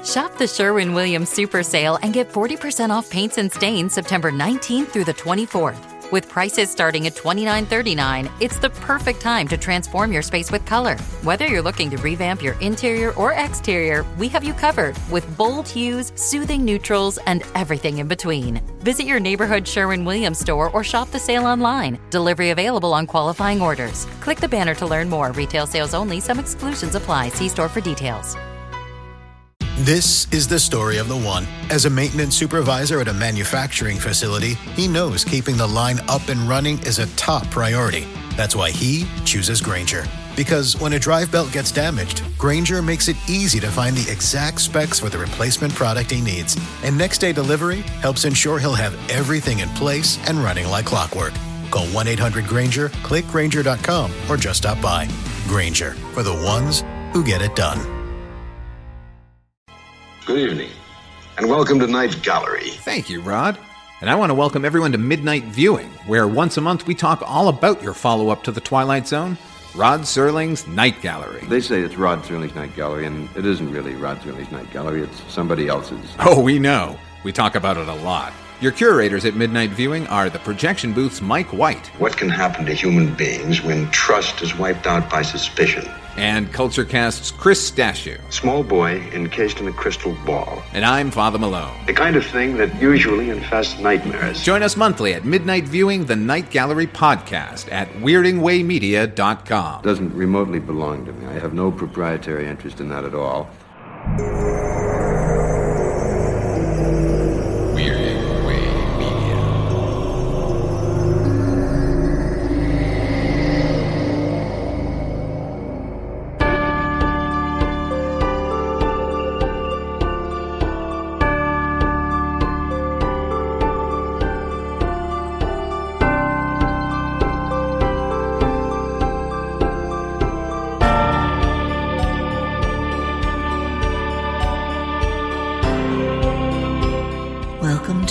Shop the Sherwin-Williams Super Sale and get 40% off paints and stains September 19th through the 24th. With prices starting at $29.39, it's the perfect time to transform your space with color. Whether you're looking to revamp your interior or exterior, we have you covered with bold hues, soothing neutrals, and everything in between. Visit your neighborhood Sherwin-Williams store or shop the sale online. Delivery available on qualifying orders. Click the banner to learn more. Retail sales only. Some exclusions apply. See store for details. This is the story of the one. As a maintenance supervisor at a manufacturing facility, he knows keeping the line up and running is a top priority. That's why he chooses Grainger. Because when a drive belt gets damaged, Grainger makes it easy to find the exact specs for the replacement product he needs. And next day delivery helps ensure he'll have everything in place and running like clockwork. Call 1-800-GRAINGER, click Grainger.com, or just stop by. Grainger, for the ones who get it done. Good evening, and welcome to Night Gallery. Thank you, Rod. And I want to welcome everyone to Midnight Viewing, where once a month we talk all about your follow-up to The Twilight Zone, Rod Serling's Night Gallery. They say it's Rod Serling's Night Gallery, and it isn't really Rod Serling's Night Gallery, it's somebody else's. Oh, we know. We talk about it a lot. Your curators at Midnight Viewing are the projection booth's Mike White. What can happen to human beings when trust is wiped out by suspicion? And CultureCast's Chris Stachiw. Small boy encased in a crystal ball. And I'm Father Malone. The kind of thing that usually infests nightmares. Join us monthly at Midnight Viewing, the Night Gallery podcast at weirdingwaymedia.com. Doesn't remotely belong to me. I have no proprietary interest in that at all. Weirding Way Media.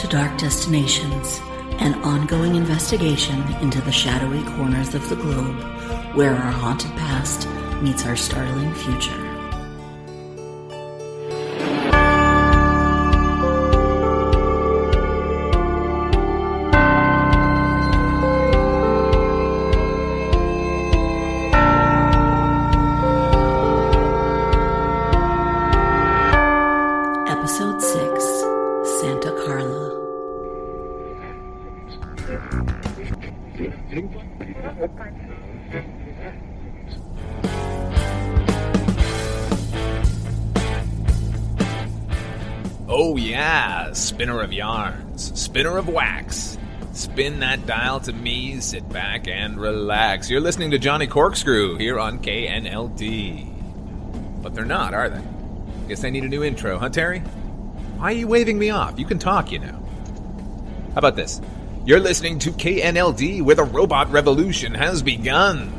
Dark Destinations, an ongoing investigation into the shadowy corners of the globe where our haunted past meets our startling future. Episode 6, Santa Carla. Oh yeah, spinner of yarns, spinner of wax. Spin that dial to me, sit back and relax. You're listening to Johnny Corkscrew here on KNLD. But they're not, are they? Guess I need a new intro, huh, Terry? Why are you waving me off? You can talk, you know. How about this? You're listening to KNLD, where the robot revolution has begun.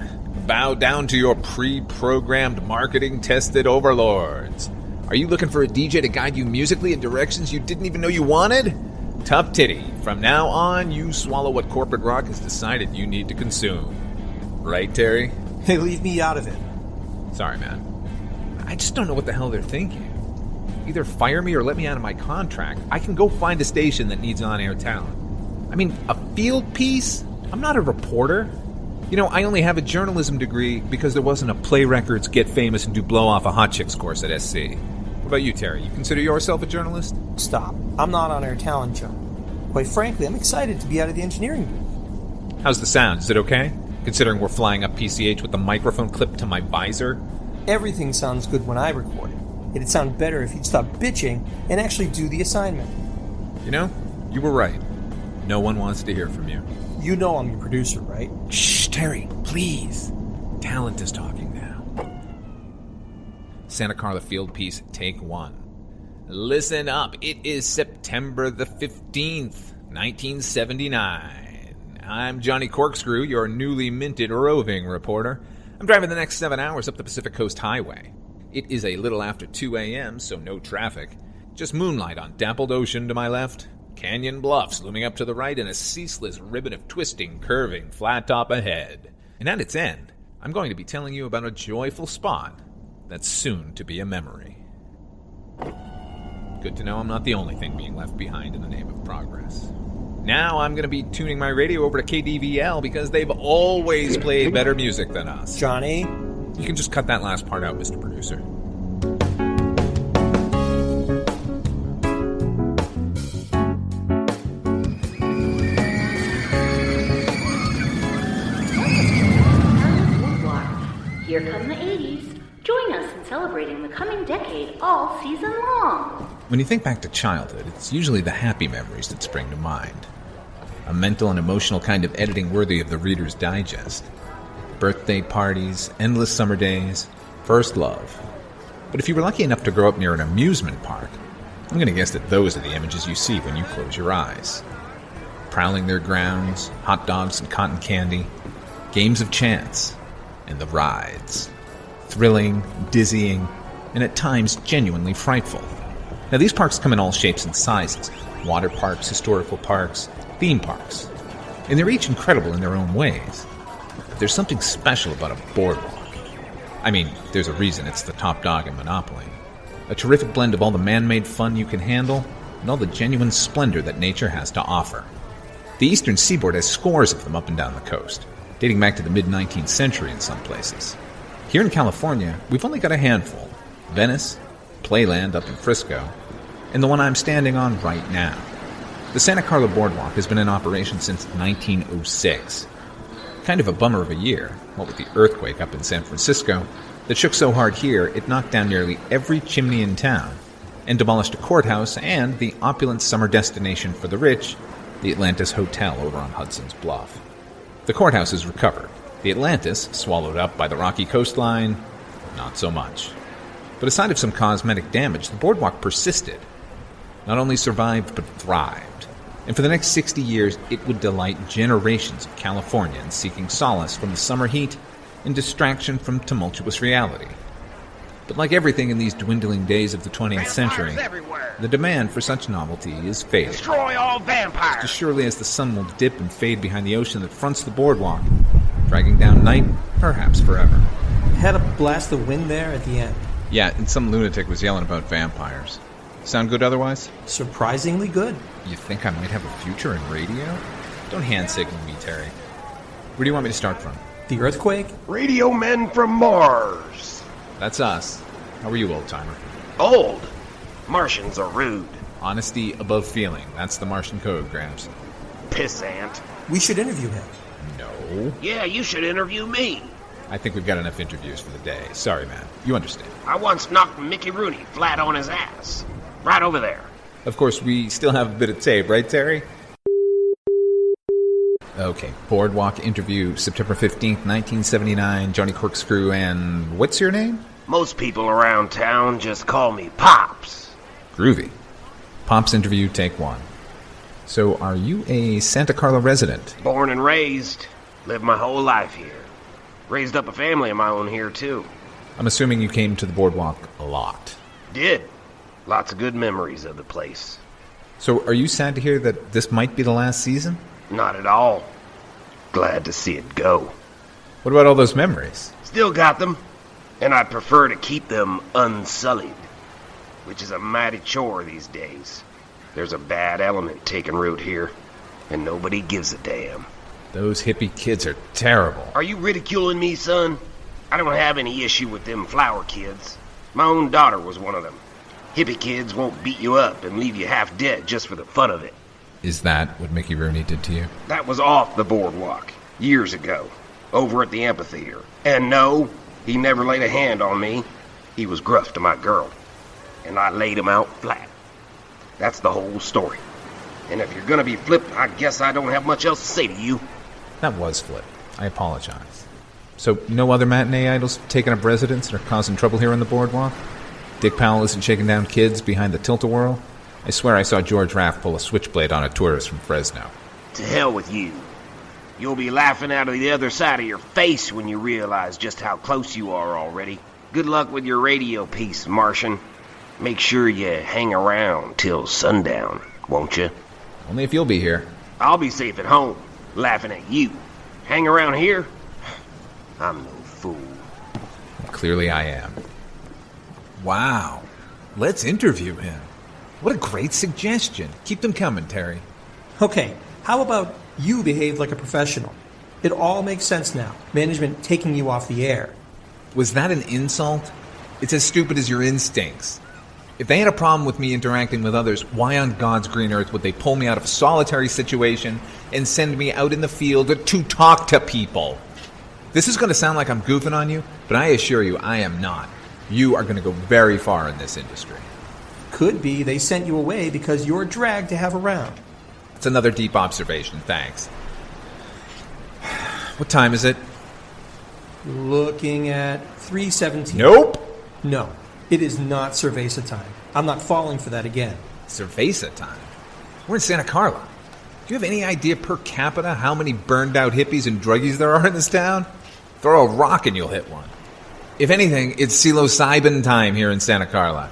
Bow down to your pre-programmed marketing-tested overlords. Are you looking for a DJ to guide you musically in directions you didn't even know you wanted? Tough titty. From now on, you swallow what corporate rock has decided you need to consume. Right, Terry? Hey, leave me out of it. Sorry, man. I just don't know what the hell they're thinking. Either fire me or let me out of my contract. I can go find a station that needs on-air talent. I mean, a field piece? I'm not a reporter. You know, I only have a journalism degree because there wasn't a Play Records, Get Famous, and Do Blow Off a Hot Chicks course at SC. What about you, Terry? You consider yourself a journalist? Stop. I'm not on air talent, Joe. Quite frankly, I'm excited to be out of the engineering booth. How's the sound? Is it okay? Considering we're flying up PCH with the microphone clipped to my visor? Everything sounds good when I record it. It'd sound better if you'd stop bitching and actually do the assignment. You know, you were right. No one wants to hear from you. You know I'm your producer, right? Shh, Terry, please. Talent is talking now. Santa Carla Field Piece, Take 1. Listen up. It is September the 15th, 1979. I'm Johnny Corkscrew, your newly minted roving reporter. I'm driving the next 7 hours up the Pacific Coast Highway. It is a little after 2 a.m., so no traffic. Just moonlight on dappled ocean to my left, canyon bluffs looming up to the right, and a ceaseless ribbon of twisting, curving flat top ahead. And at its end, I'm going to be telling you about a joyful spot that's soon to be a memory. Good to know I'm not the only thing being left behind in the name of progress. Now I'm going to be tuning my radio over to KDVL because they've always played better music than us. Johnny? You can just cut that last part out, Mr. Producer. Here come the 80s. Join us in celebrating the coming decade all season long. When you think back to childhood, it's usually the happy memories that spring to mind. A mental and emotional kind of editing worthy of the Reader's Digest. Birthday parties, endless summer days, first love. But if you were lucky enough to grow up near an amusement park, I'm going to guess that those are the images you see when you close your eyes. Prowling their grounds, hot dogs and cotton candy, games of chance, and the rides. Thrilling, dizzying, and at times genuinely frightful. Now these parks come in all shapes and sizes. Water parks, historical parks, theme parks. And they're each incredible in their own ways. But there's something special about a boardwalk. I mean, there's a reason it's the top dog in Monopoly. A terrific blend of all the man-made fun you can handle and all the genuine splendor that nature has to offer. The eastern seaboard has scores of them up and down the coast, dating back to the mid-19th century in some places. Here in California, we've only got a handful. Venice, Playland up in Frisco, and the one I'm standing on right now. The Santa Carla Boardwalk has been in operation since 1906. Kind of a bummer of a year, what with the earthquake up in San Francisco that shook so hard here it knocked down nearly every chimney in town and demolished a courthouse and the opulent summer destination for the rich, the Atlantis Hotel over on Hudson's Bluff. The courthouse is recovered. The Atlantis, swallowed up by the rocky coastline, not so much. But aside of some cosmetic damage, the boardwalk persisted. Not only survived, but thrived. And for the next 60 years, it would delight generations of Californians seeking solace from the summer heat and distraction from tumultuous reality. But like everything in these dwindling days of the 20th century, the demand for such novelty is fading. Destroy all vampires! Just as surely as the sun will dip and fade behind the ocean that fronts the boardwalk, dragging down night, perhaps forever. Had a blast of wind there at the end. Yeah, and some lunatic was yelling about vampires. Sound good otherwise? Surprisingly good. You think I might have a future in radio? Don't hand-signal me, Terry. Where do you want me to start from? The earthquake? Radio men from Mars. That's us. How are you, old-timer? Old. Martians are rude. Honesty above feeling. That's the Martian code, Gramps. Pissant. We should interview him. No. Yeah, you should interview me. I think we've got enough interviews for the day. Sorry, man. You understand. I once knocked Mickey Rooney flat on his ass. Right over there. Of course, we still have a bit of tape, right, Terry? Okay, Boardwalk interview, September 15th, 1979, Johnny Corkscrew, and what's your name? Most people around town just call me Pops. Groovy. Pops interview, take one. So, are you a Santa Carla resident? Born and raised. Lived my whole life here. Raised up a family of my own here, too. I'm assuming you came to the boardwalk a lot. Did. Lots of good memories of the place. So, are you sad to hear that this might be the last season? Not at all. Glad to see it go. What about all those memories? Still got them. And I'd prefer to keep them unsullied. Which is a mighty chore these days. There's a bad element taking root here. And nobody gives a damn. Those hippie kids are terrible. Are you ridiculing me, son? I don't have any issue with them flower kids. My own daughter was one of them. Hippie kids won't beat you up and leave you half dead just for the fun of it. Is that what Mickey Rooney did to you? That was off the boardwalk, years ago, over at the amphitheater. And no, he never laid a hand on me. He was gruff to my girl. And I laid him out flat. That's the whole story. And if you're gonna be flipped, I guess I don't have much else to say to you. That was flip. I apologize. So, no other matinee idols taking up residence and are causing trouble here on the boardwalk? Dick Powell isn't shaking down kids behind the tilt-a-whirl? I swear I saw George Raft pull a switchblade on a tourist from Fresno. To hell with you. You'll be laughing out of the other side of your face when you realize just how close you are already. Good luck with your radio piece, Martian. Make sure you hang around till sundown, won't you? Only if you'll be here. I'll be safe at home, laughing at you. Hang around here? I'm no fool. Clearly I am. Wow. Let's interview him. What a great suggestion. Keep them coming, Terry. Okay, how about you behave like a professional? It all makes sense now. Management taking you off the air. Was that an insult? It's as stupid as your instincts. If they had a problem with me interacting with others, why on God's green earth would they pull me out of a solitary situation and send me out in the field to talk to people? This is going to sound like I'm goofing on you, but I assure you I am not. You are going to go very far in this industry. Could be they sent you away because you're a drag to have around. It's another deep observation, thanks. What time is it? Looking at 3:17. Nope. No, it is not Cerveza time. I'm not falling for that again. Cerveza time? We're in Santa Carla. Do you have any idea per capita how many burned out hippies and druggies there are in this town? Throw a rock and you'll hit one. If anything, it's psilocybin time here in Santa Carla.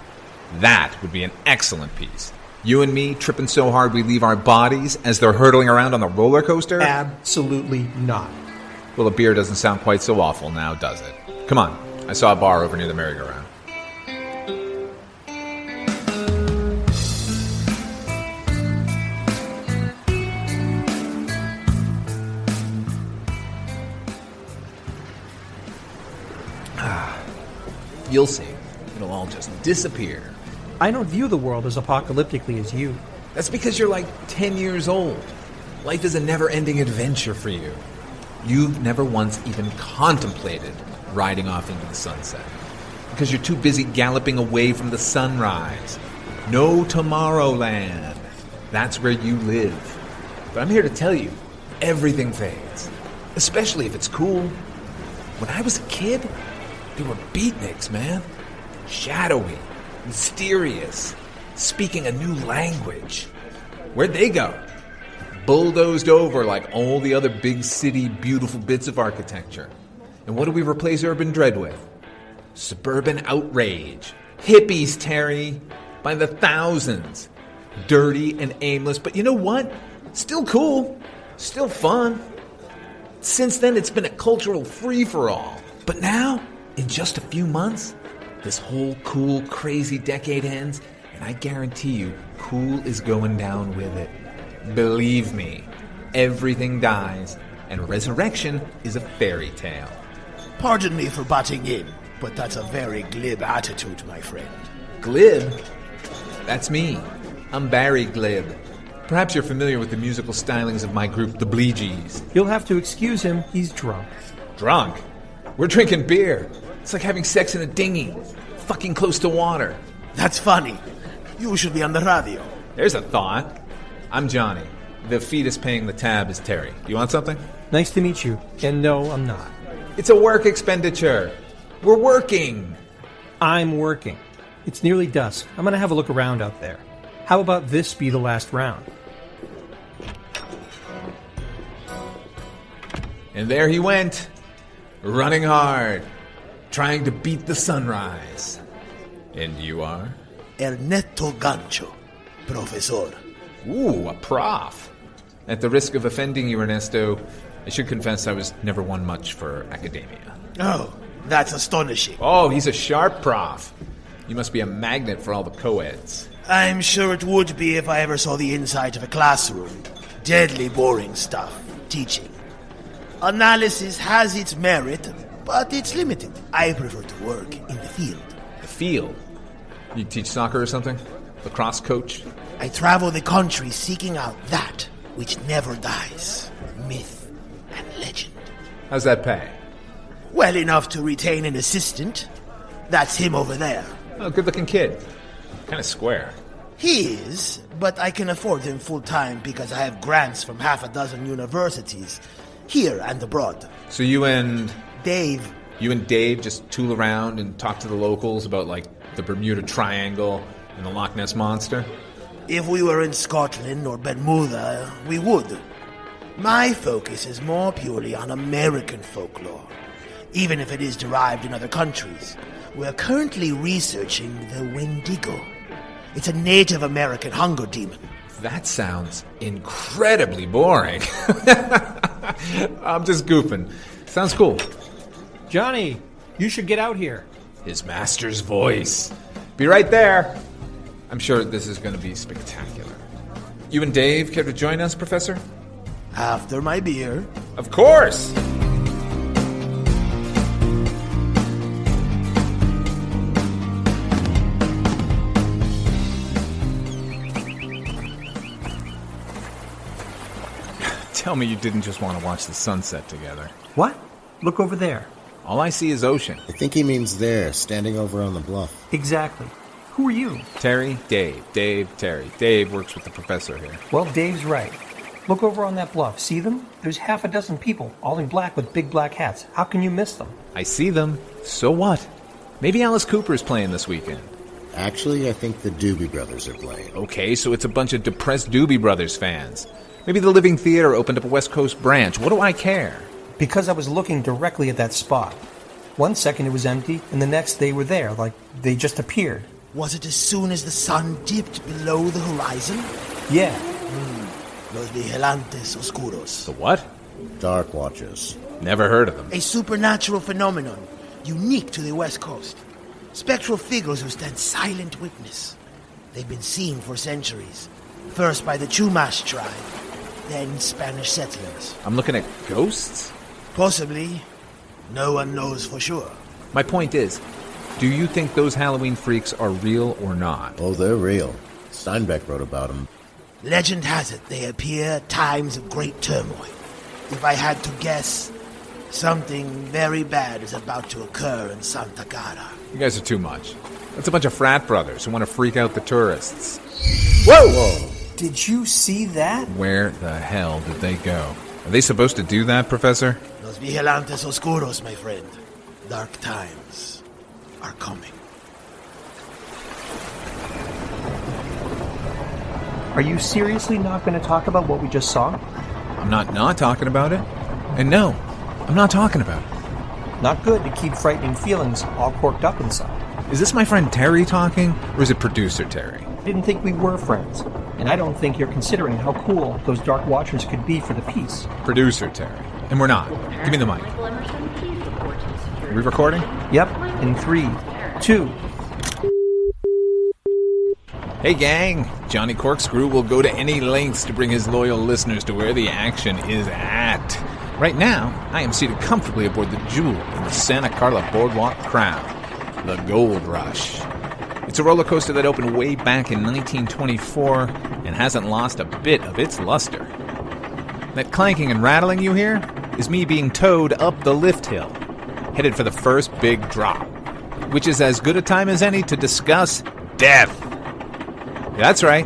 That would be an excellent piece. You and me tripping so hard we leave our bodies as they're hurtling around on the roller coaster? Absolutely not. Well, a beer doesn't sound quite so awful now, does it? Come on. I saw a bar over near the merry-go-round. You'll see. It'll all just disappear. I don't view the world as apocalyptically as you. That's because you're like 10 years old. Life is a never-ending adventure for you. You've never once even contemplated riding off into the sunset because you're too busy galloping away from the sunrise. No Tomorrowland. That's where you live. But I'm here to tell you, everything fades, especially if it's cool. When I was a kid, they were beatniks, man. Shadowy, mysterious, speaking a new language. Where'd they go? Bulldozed over like all the other big city beautiful bits of architecture. And what do we replace urban dread with? Suburban outrage. Hippies, Terry. By the thousands. Dirty and aimless, but you know what? Still cool. Still fun. Since then, it's been a cultural free-for-all. But now, in just a few months, this whole cool, crazy decade ends, and I guarantee you, cool is going down with it. Believe me, everything dies, and resurrection is a fairy tale. Pardon me for butting in, but that's a very glib attitude, my friend. Glib? That's me. I'm Barry Glib. Perhaps you're familiar with the musical stylings of my group, the Blee Gees. You'll have to excuse him. He's drunk. Drunk? We're drinking beer. It's like having sex in a dinghy. Fucking close to water. That's funny. You should be on the radio. There's a thought. I'm Johnny. The fetus paying the tab is Terry. Do you want something? Nice to meet you. And no, I'm not. It's a work expenditure. We're working. I'm working. It's nearly dusk. I'm going to have a look around out there. How about this be the last round? And there he went, running hard, trying to beat the sunrise. And you are? Ernesto Gancho, profesor. Ooh, a prof. At the risk of offending you, Ernesto, I should confess I was never one much for academia. Oh, that's astonishing. Oh, he's a sharp prof. You must be a magnet for all the co-eds. I'm sure it would be if I ever saw the inside of a classroom. Deadly boring stuff, teaching. Analysis has its merit, but it's limited. I prefer to work in the field. The field? You teach soccer or something? Lacrosse coach? I travel the country seeking out that which never dies. Myth and legend. How's that pay? Well enough to retain an assistant. That's him over there. Oh, good-looking kid. Kind of square. He is, but I can afford him full-time because I have grants from half a dozen universities, here and abroad. So you and... Dave. You and Dave just tool around and talk to the locals about, like, the Bermuda Triangle and the Loch Ness Monster? If we were in Scotland or Bermuda, we would. My focus is more purely on American folklore, even if it is derived in other countries. We're currently researching the Wendigo. It's a Native American hunger demon. That sounds incredibly boring. I'm just goofing. Sounds cool. Johnny, you should get out here. His master's voice. Be right there. I'm sure this is going to be spectacular. You and Dave care to join us, Professor? After my beer. Of course! Tell me you didn't just want to watch the sunset together. What? Look over there. All I see is ocean. I think he means there, standing over on the bluff. Exactly. Who are you? Terry, Dave, Terry. Dave works with the professor here. Well, Dave's right. Look over on that bluff. See them? There's half a dozen people, all in black with big black hats. How can you miss them? I see them. So what? Maybe Alice Cooper's playing this weekend. Actually, I think the Doobie Brothers are playing. Okay, so it's a bunch of depressed Doobie Brothers fans. Maybe the Living Theater opened up a West Coast branch. What do I care? Because I was looking directly at that spot. 1 second it was empty, and the next they were there, like they just appeared. Was it as soon as the sun dipped below the horizon? Yeah. Los vigilantes oscuros. The what? Dark Watchers. Never heard of them. A supernatural phenomenon, unique to the West Coast. Spectral figures who stand silent witness. They've been seen for centuries. First by the Chumash tribe, then Spanish settlers. I'm looking at ghosts? Possibly. No one knows for sure. My point is, do you think those Halloween freaks are real or not? Oh, they're real. Steinbeck wrote about them. Legend has it they appear at times of great turmoil. If I had to guess, something very bad is about to occur in Santa Carla. You guys are too much. That's a bunch of frat brothers who want to freak out the tourists. Whoa! Did you see that? Where the hell did they go? Are they supposed to do that, Professor? Los vigilantes oscuros, my friend. Dark times are coming. Are you seriously not going to talk about what we just saw? I'm not talking about it. And no, I'm not talking about it. Not good to keep frightening feelings all corked up inside. Is this my friend Terry talking, or is it producer Terry? I didn't think we were friends, and I don't think you're considering how cool those Dark Watchers could be for the piece. Producer Terry. And we're not. Give me the mic. Are we recording? Yep, in 3, 2... Hey gang, Johnny Corkscrew will go to any lengths to bring his loyal listeners to where the action is at. Right now, I am seated comfortably aboard the jewel in the Santa Carla Boardwalk crown, the Gold Rush. It's a roller coaster that opened way back in 1924 and hasn't lost a bit of its luster. That clanking and rattling you hear is me being towed up the lift hill, headed for the first big drop, which is as good a time as any to discuss death. That's right.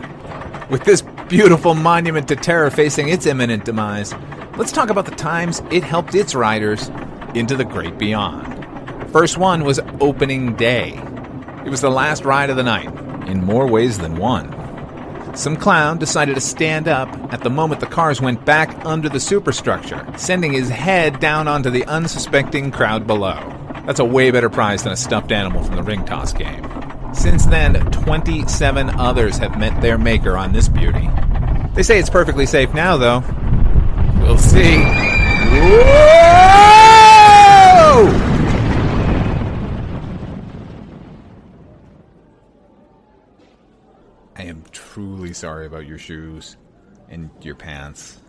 With this beautiful monument to terror facing its imminent demise, let's talk about the times it helped its riders into the great beyond. First one was opening day. It was the last ride of the night, in more ways than one. Some clown decided to stand up at the moment the cars went back under the superstructure, sending his head down onto the unsuspecting crowd below. That's a way better prize than a stuffed animal from the ring toss game. Since then, 27 others have met their maker on this beauty. They say it's perfectly safe now, though. We'll see. Whoa! I am truly sorry about your shoes and your pants.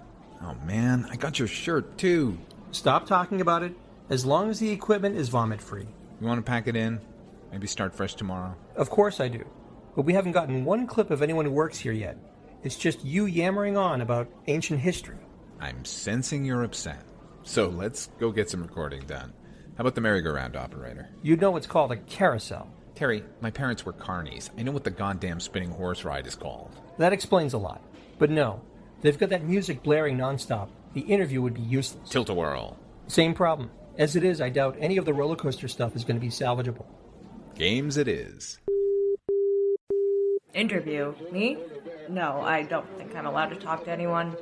Oh man, I got your shirt too. Stop talking about it, as long as the equipment is vomit-free. You want to pack it in? Maybe start fresh tomorrow? Of course I do. But we haven't gotten one clip of anyone who works here yet. It's just you yammering on about ancient history. I'm sensing you're upset. So let's go get some recording done. How about the merry-go-round operator? You know it's called a carousel. Terry, my parents were carnies. I know what the goddamn spinning horse ride is called. That explains a lot. But no, they've got that music blaring nonstop. The interview would be useless. Tilt-a-whirl. Same problem. As it is, I doubt any of the roller coaster stuff is going to be salvageable. Games it is. Interview? Me? No, I don't think I'm allowed to talk to anyone.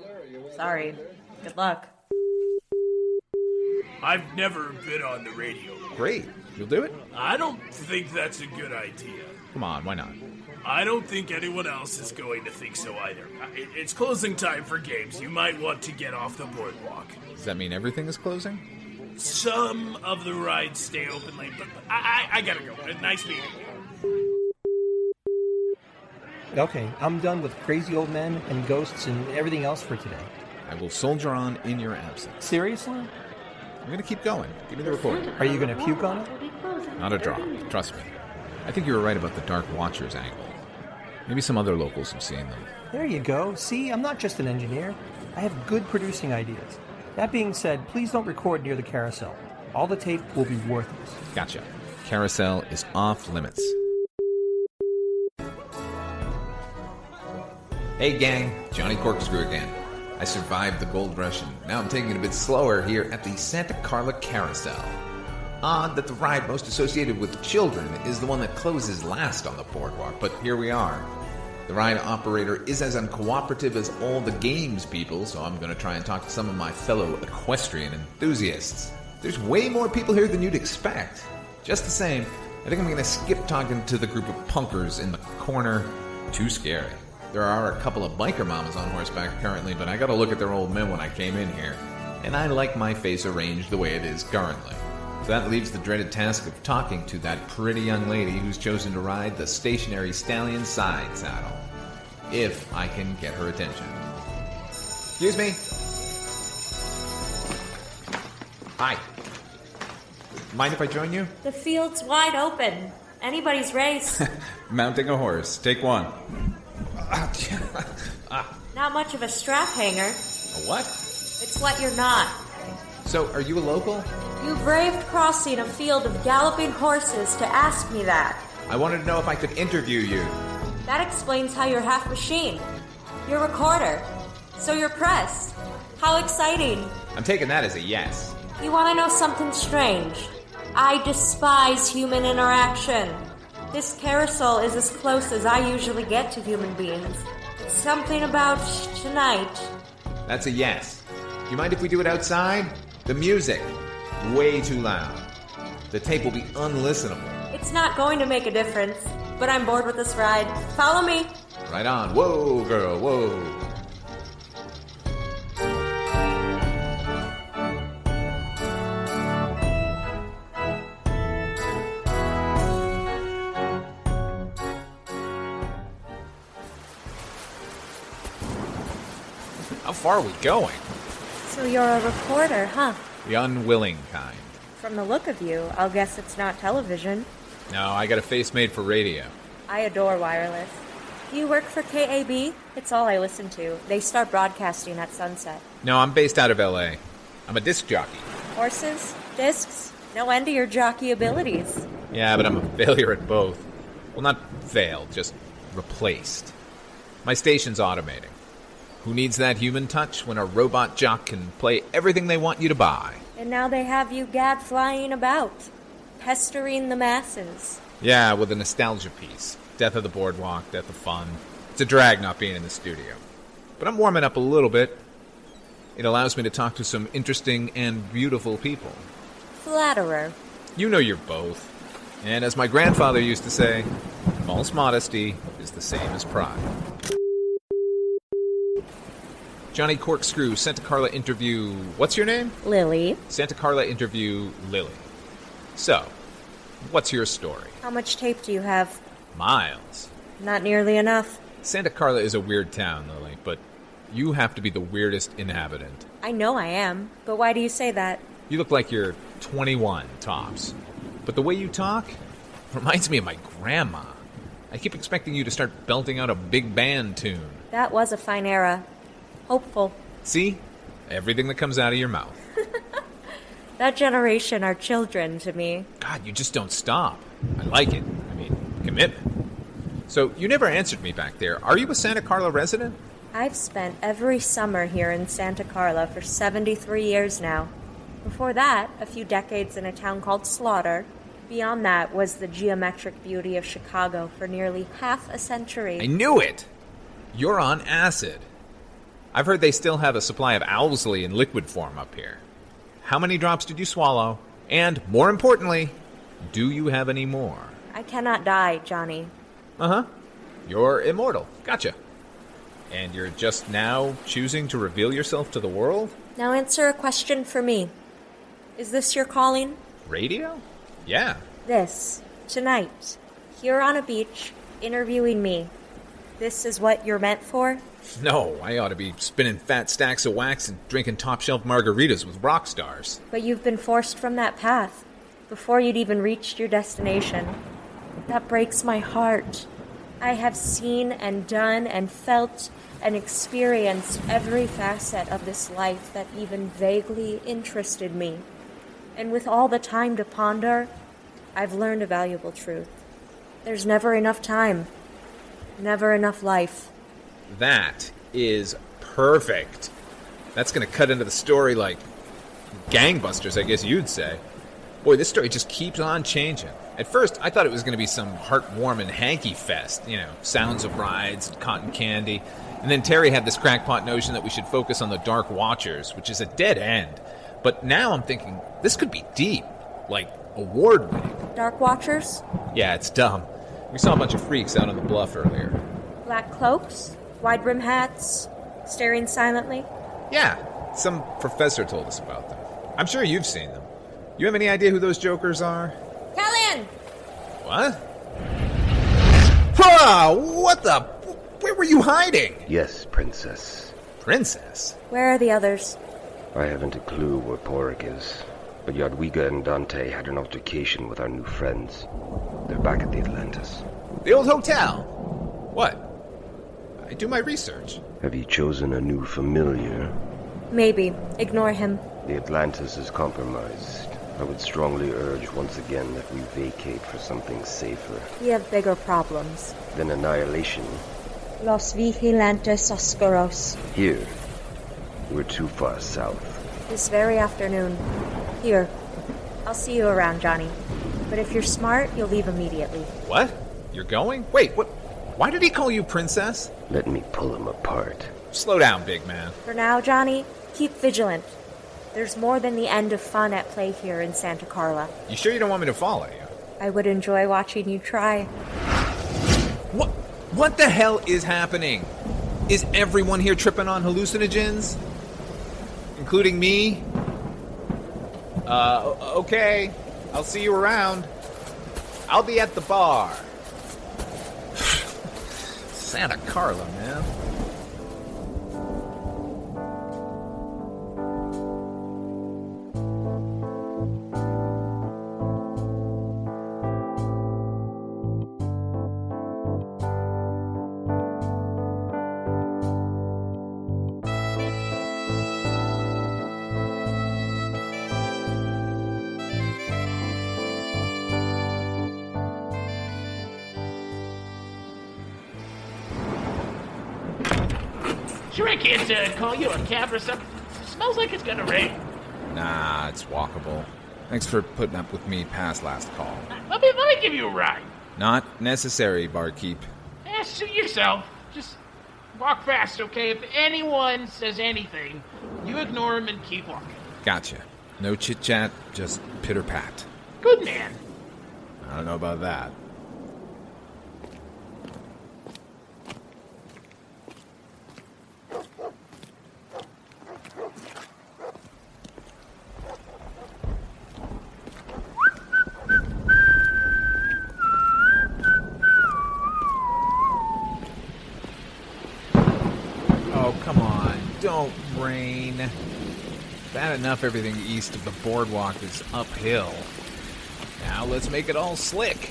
Sorry. Good luck. I've never been on the radio. Great. You'll do it? I don't think that's a good idea. Come on, why not? I don't think anyone else is going to think so either. It's closing time for games. You might want to get off the boardwalk. Does that mean everything is closing? Some of the rides stay open late, but I gotta go. Nice meeting you. Okay, I'm done with crazy old men and ghosts and everything else for today. I will soldier on in your absence. Seriously? I'm going to keep going. Give me the report. Are you going to puke on it? Not a drop. Trust me. I think you were right about the Dark Watchers angle. Maybe some other locals have seen them. There you go. See, I'm not just an engineer. I have good producing ideas. That being said, please don't record near the carousel. All the tape will be worthless. Gotcha. Carousel is off limits. Hey gang, Johnny Corkscrew again. I survived the gold rush and now I'm taking it a bit slower here at the Santa Carla Carousel. Odd that the ride most associated with children is the one that closes last on the boardwalk, but here we are. The ride operator is as uncooperative as all the games people, so I'm going to try and talk to some of my fellow equestrian enthusiasts. There's way more people here than you'd expect. Just the same, I think I'm going to skip talking to the group of punkers in the corner. Too scary. There are a couple of biker mamas on horseback currently, but I got to look at their old men when I came in here. And I like my face arranged the way it is currently. So that leaves the dreaded task of talking to that pretty young lady who's chosen to ride the stationary stallion side saddle. If I can get her attention. Excuse me. Hi. Mind if I join you? The field's wide open. Anybody's race. Mounting a horse. Take one. Not much of a strap hanger. A what? It's what you're not. So, are you a local? You braved crossing a field of galloping horses to ask me that. I wanted to know if I could interview you. That explains how you're half machine. You're a recorder. So you're press. How exciting. I'm taking that as a yes. You want to know something strange? I despise human interaction. This carousel is as close as I usually get to human beings. It's something about tonight. That's a yes. You mind if we do it outside? The music. Way too loud. The tape will be unlistenable. It's not going to make a difference, but I'm bored with this ride. Follow me. Right on. Whoa, girl, whoa. How far are we going? So you're a reporter, huh? The unwilling kind. From the look of you, I'll guess it's not television. No, I got a face made for radio. I adore wireless. Do you work for KAB? It's all I listen to. They start broadcasting at sunset. No, I'm based out of LA. I'm a disc jockey. Horses? Discs? No end to your jockey abilities. Yeah, but I'm a failure at both. Well, not failed, just replaced. My station's automating. Who needs that human touch when a robot jock can play everything they want you to buy? And now they have you gad flying about, pestering the masses. Yeah, with a nostalgia piece. Death of the boardwalk, death of fun. It's a drag not being in the studio. But I'm warming up a little bit. It allows me to talk to some interesting and beautiful people. Flatterer. You know you're both. And as my grandfather used to say, false modesty is the same as pride. Johnny Corkscrew, Santa Carla interview... What's your name? Lily. Santa Carla interview Lily. So, what's your story? How much tape do you have? Miles. Not nearly enough. Santa Carla is a weird town, Lily, but you have to be the weirdest inhabitant. I know I am, but why do you say that? You look like you're 21, tops. But the way you talk reminds me of my grandma. I keep expecting you to start belting out a big band tune. That was a fine era. Hopeful. See? Everything that comes out of your mouth. That generation are children to me. God, you just don't stop. I like it. I mean, commitment. So, you never answered me back there. Are you a Santa Carla resident? I've spent every summer here in Santa Carla for 73 years now. Before that, a few decades in a town called Slaughter. Beyond that was the geometric beauty of Chicago for nearly half a century. I knew it! You're on acid. I've heard they still have a supply of Owlsley in liquid form up here. How many drops did you swallow? And, more importantly, do you have any more? I cannot die, Johnny. Uh-huh. You're immortal. Gotcha. And you're just now choosing to reveal yourself to the world? Now answer a question for me. Is this your calling? Radio? Yeah. This, tonight, here on a beach, interviewing me. This is what you're meant for? No, I ought to be spinning fat stacks of wax and drinking top-shelf margaritas with rock stars. But you've been forced from that path before you'd even reached your destination. That breaks my heart. I have seen and done and felt and experienced every facet of this life that even vaguely interested me. And with all the time to ponder, I've learned a valuable truth. There's never enough time. Never enough life. That is perfect. That's going to cut into the story like gangbusters, I guess you'd say. Boy, this story just keeps on changing. At first, I thought it was going to be some heartwarming hanky fest. You know, sounds of rides and cotton candy. And then Terry had this crackpot notion that we should focus on the Dark Watchers, which is a dead end. But now I'm thinking, this could be deep. Like, award-winning. Dark Watchers? Yeah, it's dumb. We saw a bunch of freaks out on the bluff earlier. Black cloaks? Wide-brim hats? Staring silently? Yeah, some professor told us about them. I'm sure you've seen them. You have any idea who those jokers are? Callan! What? Ah, what the... Where were you hiding? Yes, Princess. Princess? Where are the others? I haven't a clue where Porik is, but Jadwiga and Dante had an altercation with our new friends. They're back at the Atlantis. The old hotel? What? I do my research. Have you chosen a new familiar? Maybe. Ignore him. The Atlantis is compromised. I would strongly urge once again that we vacate for something safer. We have bigger problems. Than annihilation. Los Vigilantes Oscuros. Here. We're too far south. This very afternoon. Here. I'll see you around, Johnny. But if you're smart, you'll leave immediately. What? You're going? Wait, what? Why did he call you Princess? Let me pull him apart. Slow down, big man. For now, Johnny, keep vigilant. There's more than the end of fun at play here in Santa Carla. You sure you don't want me to follow you? I would enjoy watching you try. What the hell is happening? Is everyone here tripping on hallucinogens? Including me? Okay. I'll see you around. I'll be at the bar. Santa Carla, man. Sure I can't call you a cab or something. Smells like it's gonna rain. Nah, it's walkable. Thanks for putting up with me past last call. Let me give you a ride. Not necessary, barkeep. Suit yourself. Just walk fast, okay? If anyone says anything, you ignore them and keep walking. Gotcha. No chit-chat, just pitter-pat. Good man. I don't know about that. Oh, come on. Don't rain. Bad enough everything east of the boardwalk is uphill. Now let's make it all slick.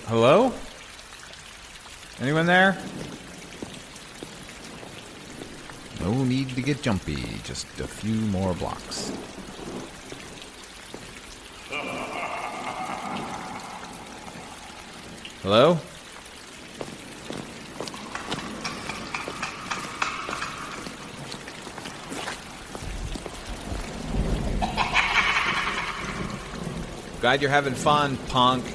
Hello? Anyone there? No need to get jumpy. Just a few more blocks. Hello? Glad you're having fun, punk.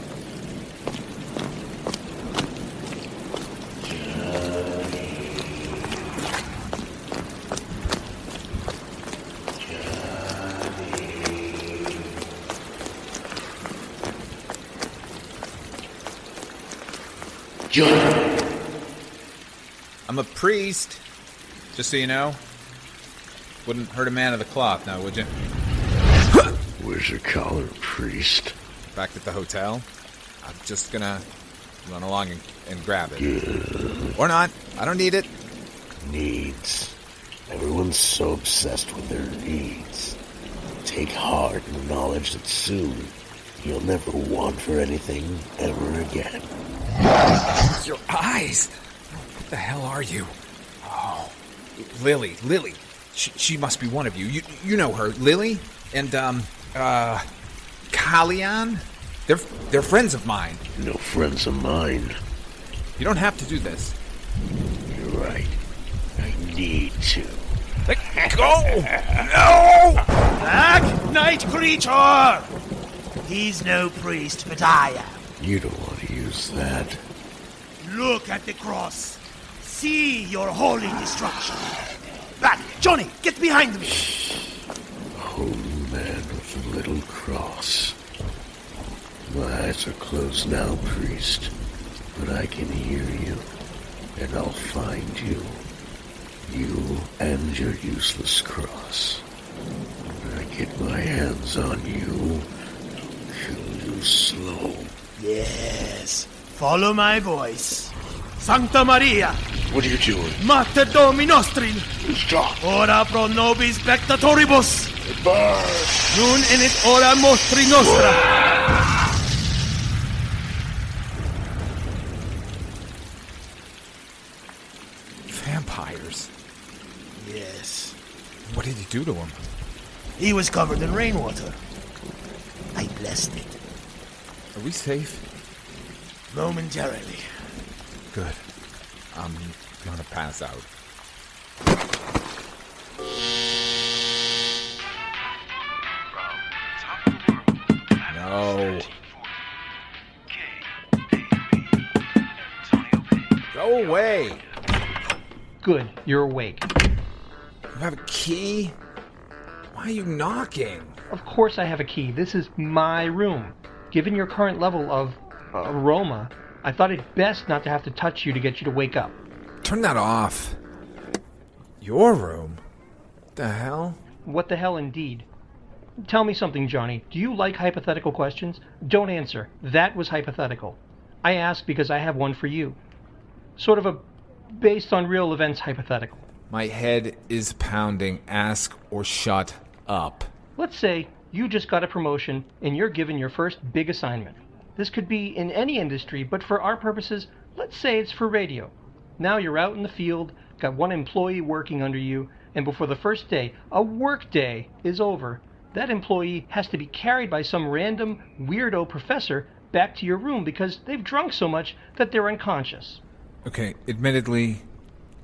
I'm a priest, just so you know. Wouldn't hurt a man of the cloth now, would you? Where's your collar, priest? Back at the hotel. I'm just gonna run along and grab it. Yeah. Or not. I don't need it. Needs. Everyone's so obsessed with their needs. Take heart in the knowledge that soon you'll never want for anything ever again. Your eyes! What the hell are you? Oh, Lily. She must be one of you. You know her, Lily? And, Kalyan? They're friends of mine. No friends of mine. You don't have to do this. You're right. I need to. Let go! No! Black Night Creature! He's no priest, but I am. You don't want to use that. Look at the cross. See your holy destruction. Back, Johnny, get behind me. Holy man with a little cross. My eyes are closed now, priest, but I can hear you, and I'll find you. You and your useless cross. When I get my hands on you, kill you slow. Yes, follow my voice. Sancta Maria. What are you doing? Mater Domi Nostri. Stop. Ora pro nobis spectatoribus. Burn. Nun init ora mostri nostra. Vampires. Yes. What did you do to him? He was covered in rainwater. I blessed it. Are we safe? Momentarily. Good. I'm gonna pass out. No. Go away. Good, you're awake. You have a key? Why are you knocking? Of course I have a key. This is my room. Given your current level of aroma, I thought it best not to have to touch you to get you to wake up. Turn that off. Your room? What the hell? What the hell indeed. Tell me something, Johnny. Do you like hypothetical questions? Don't answer. That was hypothetical. I ask because I have one for you. Sort of a based on real events hypothetical. My head is pounding. Ask or shut up. Let's say you just got a promotion and you're given your first big assignment. This could be in any industry, but for our purposes, let's say it's for radio. Now you're out in the field, got one employee working under you, and before the first day, a work day, is over, that employee has to be carried by some random weirdo professor back to your room because they've drunk so much that they're unconscious. Okay, admittedly,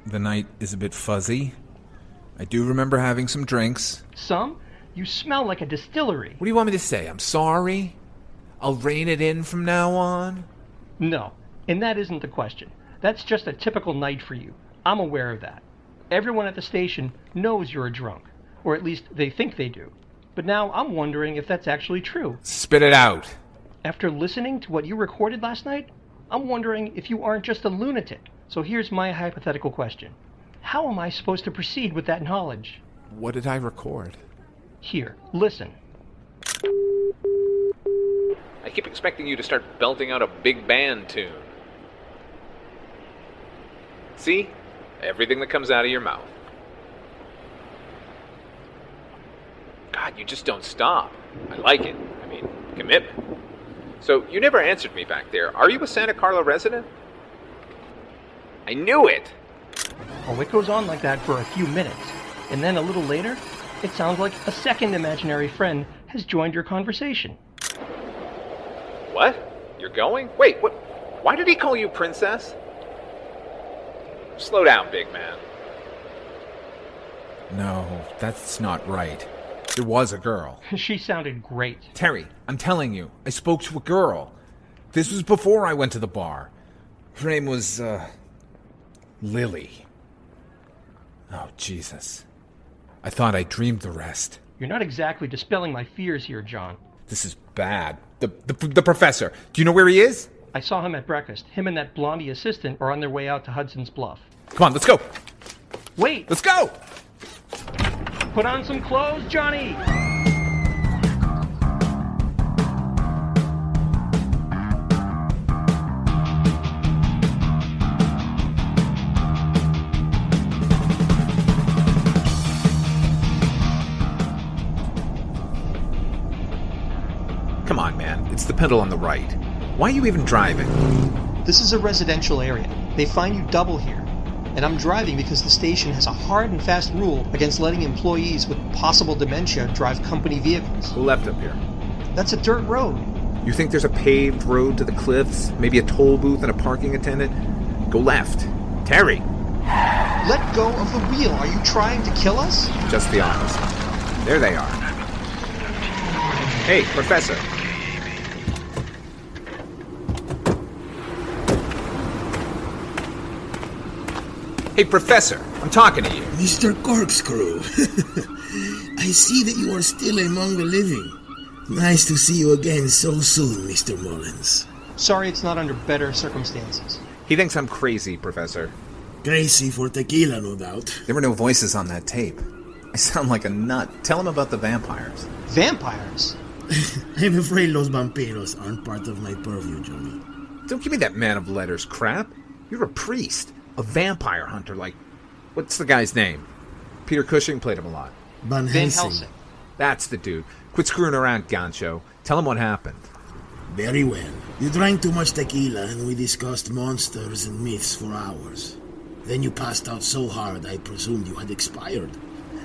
the night is a bit fuzzy. I do remember having some drinks. Some? You smell like a distillery. What do you want me to say? I'm sorry? I'll rein it in from now on? No, and that isn't the question. That's just a typical night for you. I'm aware of that. Everyone at the station knows you're a drunk, or at least they think they do. But now I'm wondering if that's actually true. Spit it out. After listening to what you recorded last night, I'm wondering if you aren't just a lunatic. So here's my hypothetical question. How am I supposed to proceed with that knowledge? What did I record? Here, listen. I keep expecting you to start belting out a big band tune. See? Everything that comes out of your mouth. God, you just don't stop. I like it. I mean, commitment. So, you never answered me back there. Are you a Santa Carla resident? I knew it! Oh, it goes on like that for a few minutes. And then a little later, it sounds like a second imaginary friend has joined your conversation. What? You're going? Wait, what? Why did he call you princess? Slow down, big man. No, that's not right. There was a girl. She sounded great. Terry, I'm telling you, I spoke to a girl. This was before I went to the bar. Her name was, Lily. Oh, Jesus. I thought I dreamed the rest. You're not exactly dispelling my fears here, John. This is bad. The professor. Do you know where he is? I saw him at breakfast. Him and that blondie assistant are on their way out to Hudson's Bluff. Come on, let's go. Wait. Let's go. Put on some clothes, Johnny. Come on, man. It's the pedal on the right. Why are you even driving? This is a residential area. They fine you double here. And I'm driving because the station has a hard and fast rule against letting employees with possible dementia drive company vehicles. Who left up here? That's a dirt road. You think there's a paved road to the cliffs? Maybe a toll booth and a parking attendant? Go left. Terry! Let go of the wheel. Are you trying to kill us? Just the opposite. There they are. Hey, Professor. Hey, Professor, I'm talking to you. Mr. Corkscrew. I see that you are still among the living. Nice to see you again so soon, Mr. Mullins. Sorry it's not under better circumstances. He thinks I'm crazy, Professor. Crazy for tequila, no doubt. There were no voices on that tape. I sound like a nut. Tell him about the vampires. Vampires? I'm afraid los vampiros aren't part of my purview, Johnny. Don't give me that man of letters crap. You're a priest. A vampire hunter like... What's the guy's name? Peter Cushing played him a lot. Van Helsing. That's the dude. Quit screwing around, Gancho. Tell him what happened. Very well. You drank too much tequila and we discussed monsters and myths for hours. Then you passed out so hard I presumed you had expired.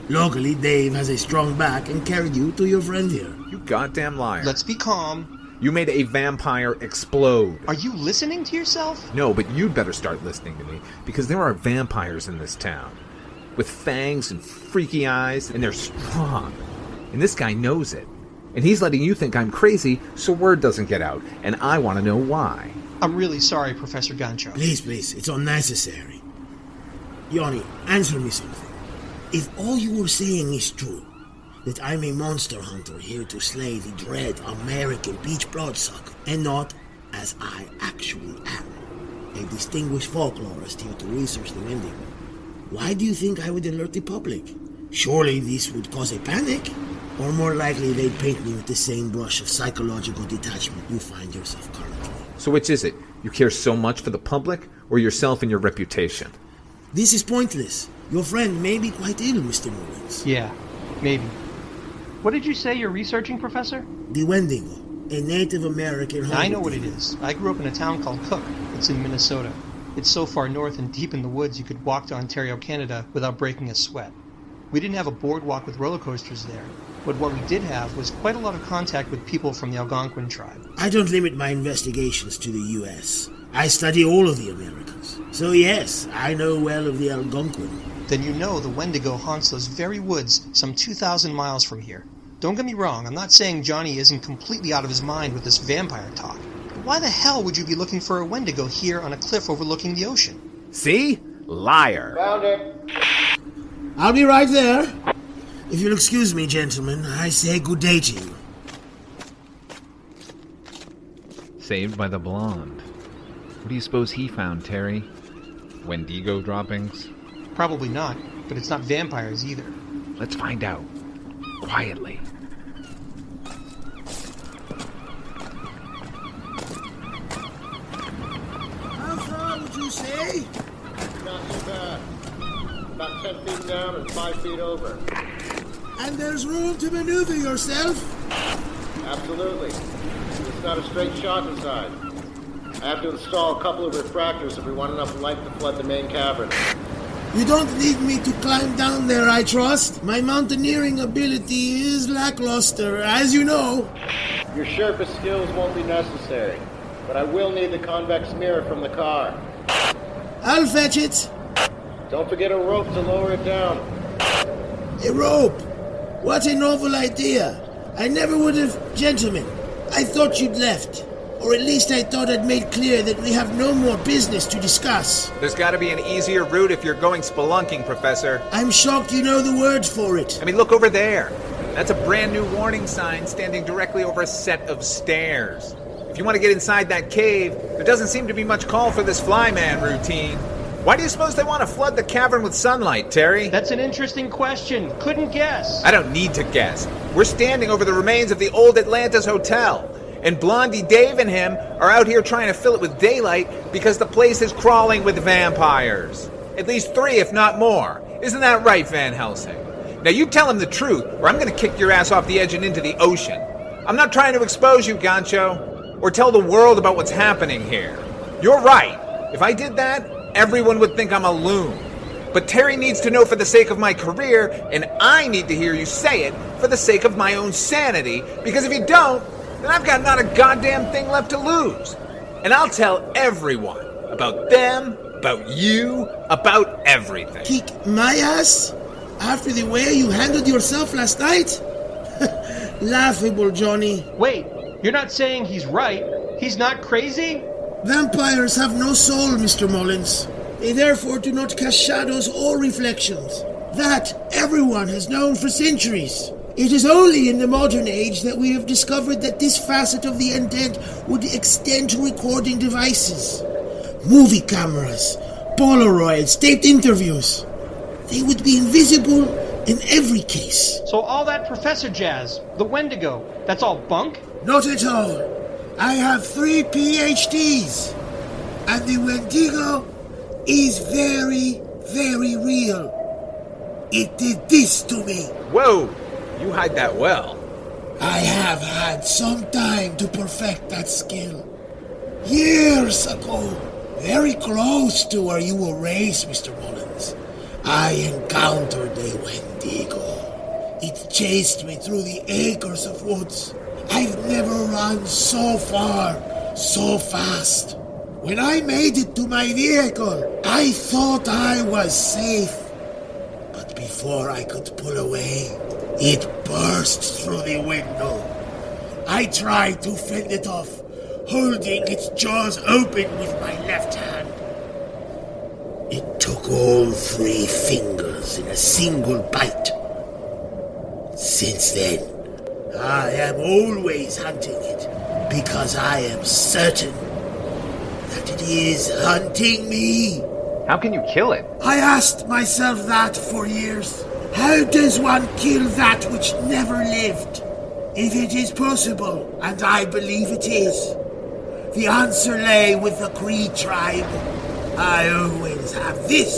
Luckily, Dave has a strong back and carried you to your friend here. You goddamn liar. Let's be calm. You made a vampire explode. Are you listening to yourself? No, but you'd better start listening to me, because there are vampires in this town. With fangs and freaky eyes, and they're strong. And this guy knows it. And he's letting you think I'm crazy, so word doesn't get out. And I want to know why. I'm really sorry, Professor Gancho. Please, it's unnecessary. Johnny, answer me something. If all you were saying is true, that I'm a monster hunter here to slay the dread American beach bloodsucker, and not, as I actually am, a distinguished folklorist here to research the Wendigo, why do you think I would alert the public? Surely this would cause a panic? Or more likely they'd paint me with the same brush of psychological detachment you find yourself currently. So which is it? You care so much for the public, or yourself and your reputation? This is pointless. Your friend may be quite ill, Mr. Mullins. Yeah, maybe. What did you say you're researching, Professor? The Wendigo, a Native American hunter. I know what it is. I grew up in a town called Cook. It's in Minnesota. It's so far north and deep in the woods you could walk to Ontario, Canada without breaking a sweat. We didn't have a boardwalk with roller coasters there, but what we did have was quite a lot of contact with people from the Algonquin tribe. I don't limit my investigations to the U.S. I study all of the Americas. So yes, I know well of the Algonquin. Then you know the Wendigo haunts those very woods some 2,000 miles from here. Don't get me wrong, I'm not saying Johnny isn't completely out of his mind with this vampire talk. But why the hell would you be looking for a Wendigo here on a cliff overlooking the ocean? See? Liar. Found it. I'll be right there. If you'll excuse me, gentlemen, I say good day to you. Saved by the blonde. What do you suppose he found, Terry? Wendigo droppings? Probably not, but it's not vampires either. Let's find out. Quietly. How far would you say? Not too bad. About 10 feet down and 5 feet over. And there's room to maneuver yourself? Absolutely. It's not a straight shot inside. I have to install a couple of refractors if we want enough light to flood the main cavern. You don't need me to climb down there, I trust. My mountaineering ability is lackluster, as you know. Your Sherpa skills won't be necessary, but I will need the convex mirror from the car. I'll fetch it. Don't forget a rope to lower it down. A rope? What a novel idea. I never would have... Gentlemen, I thought you'd left. Or at least I thought I'd made clear that we have no more business to discuss. There's got to be an easier route if you're going spelunking, Professor. I'm shocked you know the words for it. I mean, look over there. That's a brand new warning sign standing directly over a set of stairs. If you want to get inside that cave, there doesn't seem to be much call for this flyman routine. Why do you suppose they want to flood the cavern with sunlight, Terry? That's an interesting question. Couldn't guess. I don't need to guess. We're standing over the remains of the old Atlantis Hotel. And Blondie Dave and him are out here trying to fill it with daylight because the place is crawling with vampires. At least 3, if not more. Isn't that right, Van Helsing? Now you tell him the truth, or I'm going to kick your ass off the edge and into the ocean. I'm not trying to expose you, Gancho, or tell the world about what's happening here. You're right. If I did that, everyone would think I'm a loon. But Terry needs to know for the sake of my career, and I need to hear you say it for the sake of my own sanity, because if you don't, then I've got not a goddamn thing left to lose. And I'll tell everyone about them, about you, about everything. Kick my ass? After the way you handled yourself last night? Laughable, Johnny. Wait, you're not saying he's right? He's not crazy? Vampires have no soul, Mr. Mullins. They therefore do not cast shadows or reflections. That everyone has known for centuries. It is only in the modern age that we have discovered that this facet of the intent would extend to recording devices. Movie cameras, Polaroids, taped interviews. They would be invisible in every case. So all that professor jazz, the Wendigo, that's all bunk? Not at all. I have 3 PhDs. And the Wendigo is very, very real. It did this to me. Whoa, you hide that well. I have had some time to perfect that skill. Years ago, very close to where you were raised, Mr. Mullins, I encountered a Wendigo. It chased me through the acres of woods. I've never run so far, so fast. When I made it to my vehicle, I thought I was safe. But before I could pull away, it burst through the window. I tried to fend it off, holding its jaws open with my left hand. It took all 3 fingers in a single bite. Since then, I am always hunting it, because I am certain that it is hunting me. How can you kill it? I asked myself that for years. How does one kill that which never lived? If it is possible, and I believe it is, the answer lay with the Cree tribe. I always have this.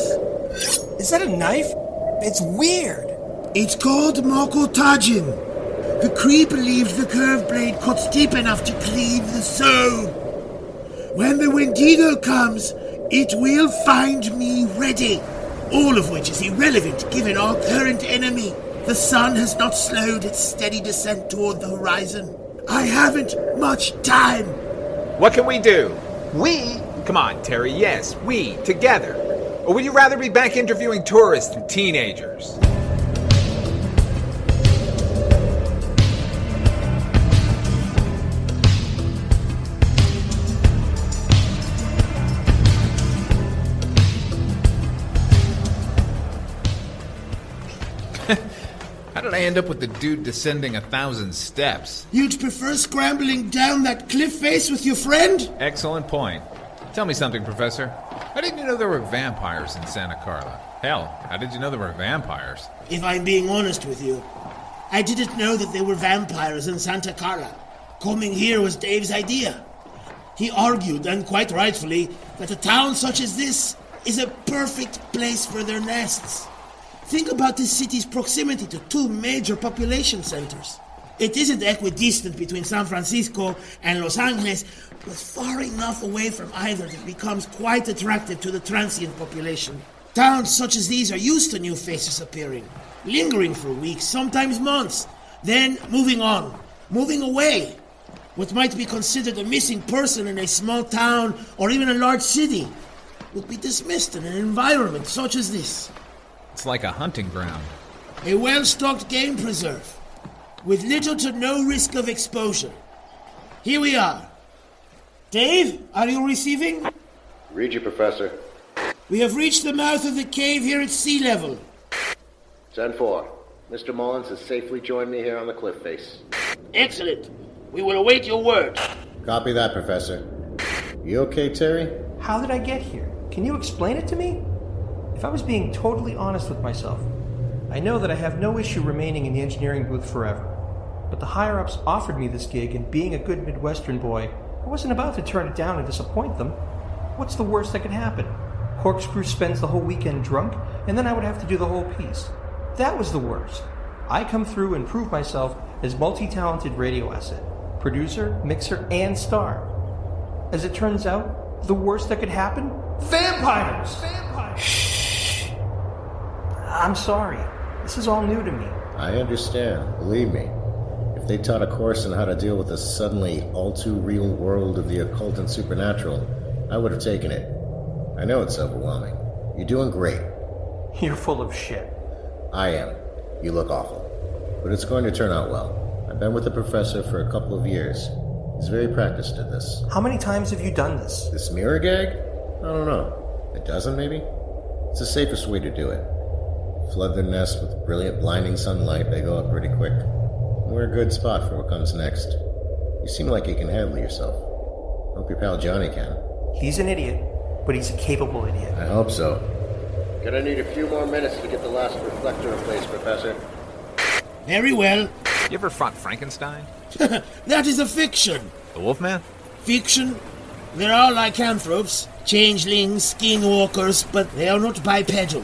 Is that a knife? It's weird. It's called Mokotajin. The Cree believed the curved blade cuts deep enough to cleave the soul. When the Wendigo comes, it will find me ready. All of which is irrelevant given our current enemy. The sun has not slowed its steady descent toward the horizon. I haven't much time. What can we do? We? Come on, Terry, yes, we, together. Or would you rather be back interviewing tourists and teenagers? How did I end up with the dude descending 1,000 steps? You'd prefer scrambling down that cliff face with your friend? Excellent point. Tell me something, Professor. How did you know there were vampires in Santa Carla? Hell, how did you know there were vampires? If I'm being honest with you, I didn't know that there were vampires in Santa Carla. Coming here was Dave's idea. He argued, and quite rightfully, that a town such as this is a perfect place for their nests. Think about this city's proximity to 2 major population centers. It isn't equidistant between San Francisco and Los Angeles, but far enough away from either that it becomes quite attractive to the transient population. Towns such as these are used to new faces appearing, lingering for weeks, sometimes months, then moving on, moving away. What might be considered a missing person in a small town or even a large city would be dismissed in an environment such as this. It's like a hunting ground. A well-stocked game preserve, with little to no risk of exposure. Here we are. Dave, are you receiving? Read you, Professor. We have reached the mouth of the cave here at sea level. 10-4. Mr. Mullins has safely joined me here on the cliff face. Excellent. We will await your word. Copy that, Professor. You okay, Terry? How did I get here? Can you explain it to me? If I was being totally honest with myself, I know that I have no issue remaining in the engineering booth forever. But the higher-ups offered me this gig, and being a good Midwestern boy, I wasn't about to turn it down and disappoint them. What's the worst that could happen? Corkscrew spends the whole weekend drunk, and then I would have to do the whole piece. That was the worst. I come through and prove myself, his multi-talented radio asset, producer, mixer, and star. As it turns out, the worst that could happen? Vampires! Shh! I'm sorry. This is all new to me. I understand, believe me. If they taught a course on how to deal with the suddenly all-too-real world of the occult and supernatural, I would have taken it. I know it's overwhelming. You're doing great. You're full of shit. I am. You look awful. But it's going to turn out well. I've been with the professor for a couple of years. He's very practiced at this. How many times have you done this? This mirror gag? I don't know. A dozen, maybe? It's the safest way to do it. Flood their nest with brilliant, blinding sunlight, they go up pretty quick. We're a good spot for what comes next. You seem like you can handle yourself. Hope your pal Johnny can. He's an idiot, but he's a capable idiot. I hope so. Gonna need a few more minutes to get the last reflector in place, Professor. Very well. You ever fought Frankenstein? That is a fiction. The Wolfman? Fiction? They're all lycanthropes, changelings, skinwalkers, but they are not bipedal.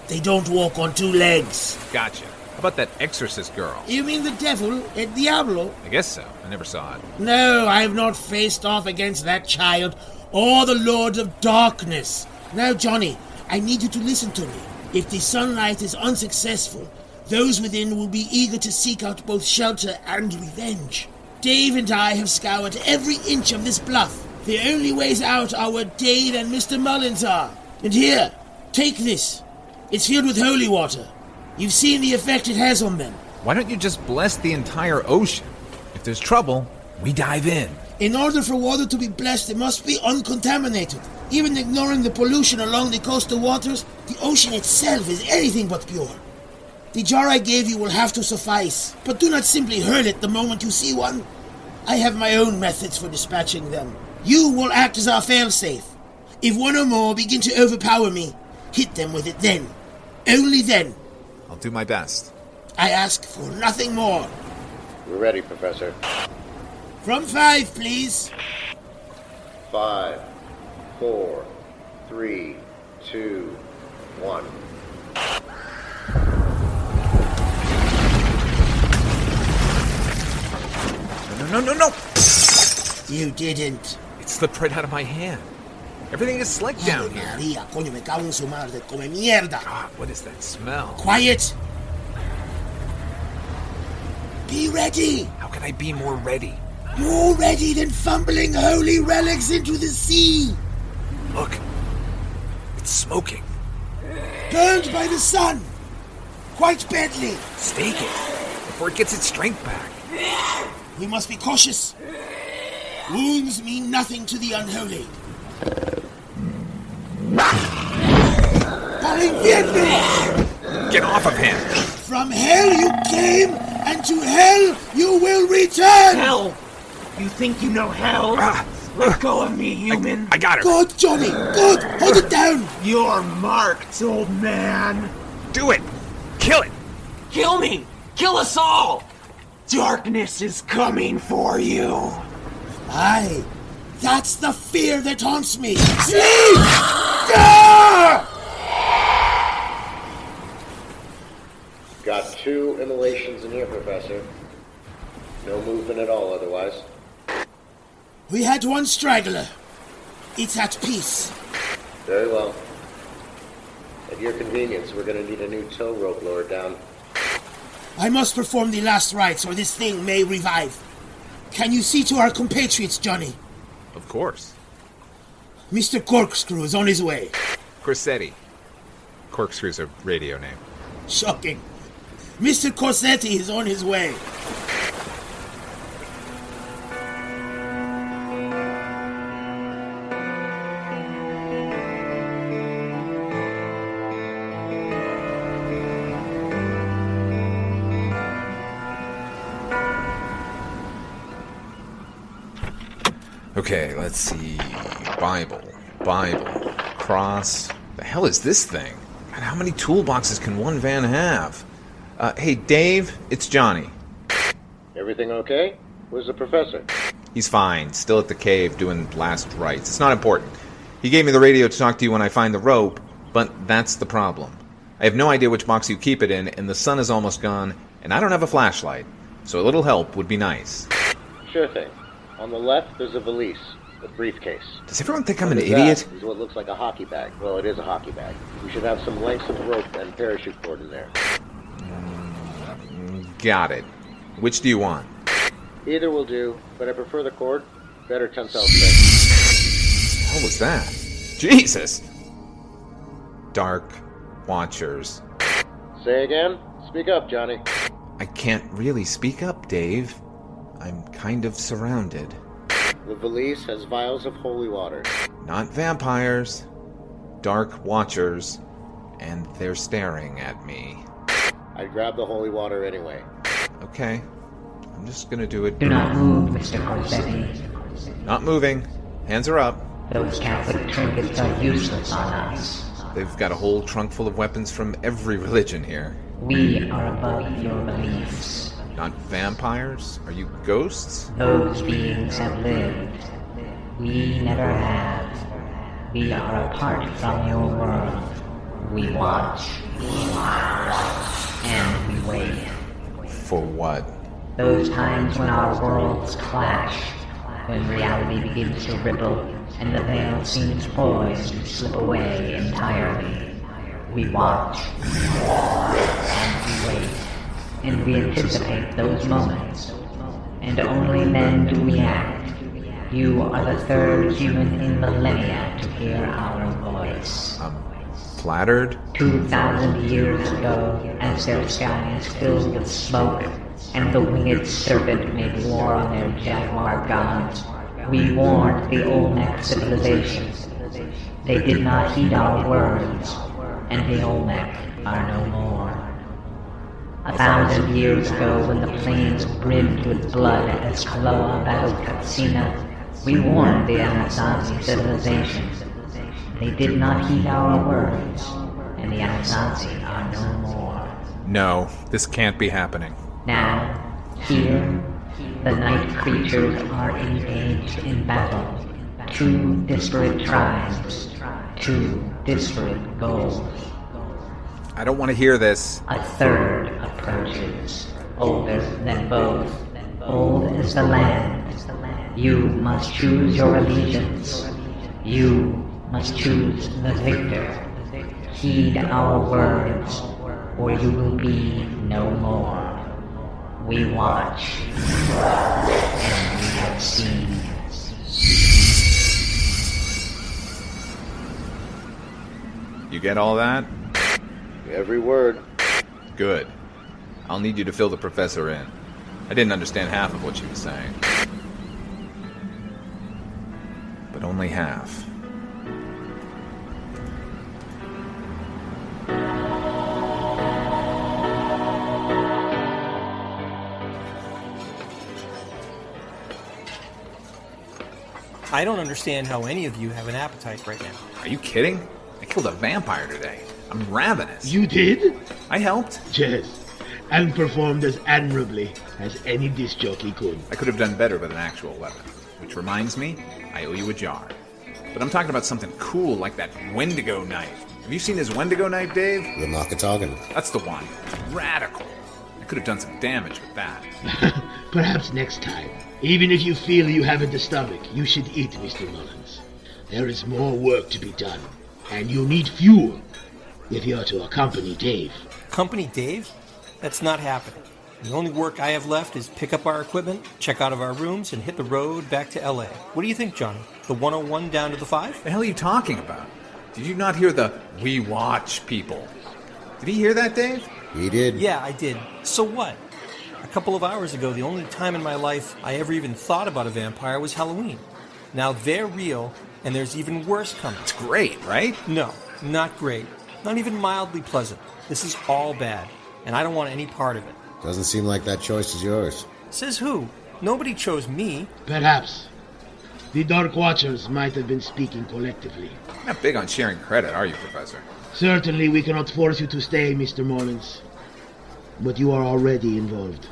They don't walk on two legs. Gotcha. How about that exorcist girl? You mean the devil, El Diablo? I guess so. I never saw it. No, I have not faced off against that child or the Lord of Darkness. Now, Johnny, I need you to listen to me. If the sunlight is unsuccessful, those within will be eager to seek out both shelter and revenge. Dave and I have scoured every inch of this bluff. The only ways out are where Dave and Mr. Mullins are. And here, take this. It's filled with holy water. You've seen the effect it has on them. Why don't you just bless the entire ocean? If there's trouble, we dive in. In order for water to be blessed, it must be uncontaminated. Even ignoring the pollution along the coastal waters, the ocean itself is anything but pure. The jar I gave you will have to suffice, but do not simply hurl it the moment you see one. I have my own methods for dispatching them. You will act as our failsafe. If one or more begin to overpower me, hit them with it then. Only then. I'll do my best. I ask for nothing more. We're ready, Professor. From 5, please. 5, 4, 3, 2, 1. No! You didn't. It slipped right out of my hand. Everything is slick down here. Maria, coño, me cago en su madre, come mierda. God, what is that smell? Quiet! Be ready! How can I be more ready? More ready than fumbling holy relics into the sea! Look, it's smoking. Burned by the sun! Quite badly! Stake it before it gets its strength back. We must be cautious. Wounds mean nothing to the unholy. Get off of him! From hell you came, and to hell you will return! Hell! You think you know hell? Let go of me, human. I got her. Good, Johnny, good! Hold it down! You're marked, old man. Do it! Kill it! Kill me! Kill us all! Darkness is coming for you. Aye, that's the fear that haunts me. Sleep! Ah! Got 2 immolations in here, Professor. No movement at all otherwise. We had one straggler. It's at peace. Very well. At your convenience, we're going to need a new tow rope lowered down. I must perform the last rites or this thing may revive. Can you see to our compatriots, Johnny? Of course. Mr. Corkscrew is on his way. Corsetti. Corkscrew's a radio name. Shocking. Mr. Corsetti is on his way. Okay, let's see. Bible, cross. The hell is this thing? God, how many toolboxes can one van have? Hey, Dave, it's Johnny. Everything okay? Where's the professor? He's fine, still at the cave doing last rites. It's not important. He gave me the radio to talk to you when I find the rope, but that's the problem. I have no idea which box you keep it in, and the sun is almost gone, And I don't have a flashlight, so a little help would be nice. Sure thing. On the left, there's a valise, a briefcase. Does everyone think I'm an Under idiot? that is what looks like a hockey bag. Well, it is a hockey bag. We should have some lengths of rope and parachute cord in there. Got it. Which do you want? Either will do, but I prefer the cord. Better tensile strength. What was that? Jesus! Dark Watchers. Say again? Speak up, Johnny. I can't really speak up, Dave. I'm kind of surrounded. The valise has vials of holy water. Not vampires. Dark Watchers. And they're staring at me. I'd grab the holy water anyway. Okay. I'm just gonna do it. Do not move, Mr. Corsetti. Not moving. Hands are up. Those Catholic trinkets are useless on us. They've got a whole trunk full of weapons from every religion here. We are above your beliefs. Not vampires? Are you ghosts? Those beings have lived. We never have. We are apart from your world. We watch. And we wait. For what? Those times when our worlds clash. When reality begins to ripple and the veil seems poised to slip away entirely. We watch. And we wait. And we anticipate those moments. And only then do we act. You are the third human in millennia to hear our voice. Flattered? 2,000 years ago, as their skies filled with smoke, and the winged serpent made war on their jaguar gods, we warned the Olmec civilization. They did not heed our words, and the Olmec are no more. 1,000 years ago, when the plains brimmed with blood as Kaloa battled Katsina, we warned the Anasazi civilization. They did not heed our words, and the Anasazi are no more. No, this can't be happening. Now, here, the night creatures are engaged in battle. Two disparate tribes, two disparate goals. I don't want to hear this. A third approaches, older than both, old as the land. You must choose your allegiance. You must choose the victor. Heed our words, or you will be no more. We watch, and we have seen. You get all that? Every word. Good. I'll need you to fill the professor in. I didn't understand half of what she was saying. But only half. I don't understand how any of you have an appetite right now. Are you kidding? I killed a vampire today. I'm ravenous. You did? I helped. Yes, and performed as admirably as any disc jockey could. I could have done better with an actual weapon. Which reminds me, I owe you a jar. But I'm talking about something cool like that Wendigo knife. Have you seen his Wendigo knife, Dave? The Nakatogan. That's the one. Radical. I could have done some damage with that. Perhaps next time. Even if you feel you haven't the stomach, you should eat, Mr. Mullins. There is more work to be done, and you need fuel if you're to accompany Dave. Accompany Dave? That's not happening. The only work I have left is pick up our equipment, check out of our rooms, and hit the road back to L.A. What do you think, Johnny? The 101 down to the 5? The hell are you talking about? Did you not hear the "we watch" people? Did he hear that, Dave? He did. Yeah, I did. So what? A couple of hours ago, the only time in my life I ever even thought about a vampire was Halloween. Now they're real, and there's even worse coming. It's great, right? No, not great. Not even mildly pleasant. This is all bad, and I don't want any part of it. Doesn't seem like that choice is yours. Says who? Nobody chose me. Perhaps. The Dark Watchers might have been speaking collectively. Not big on sharing credit, are you, Professor? Certainly we cannot force you to stay, Mr. Mullins. But you are already involved.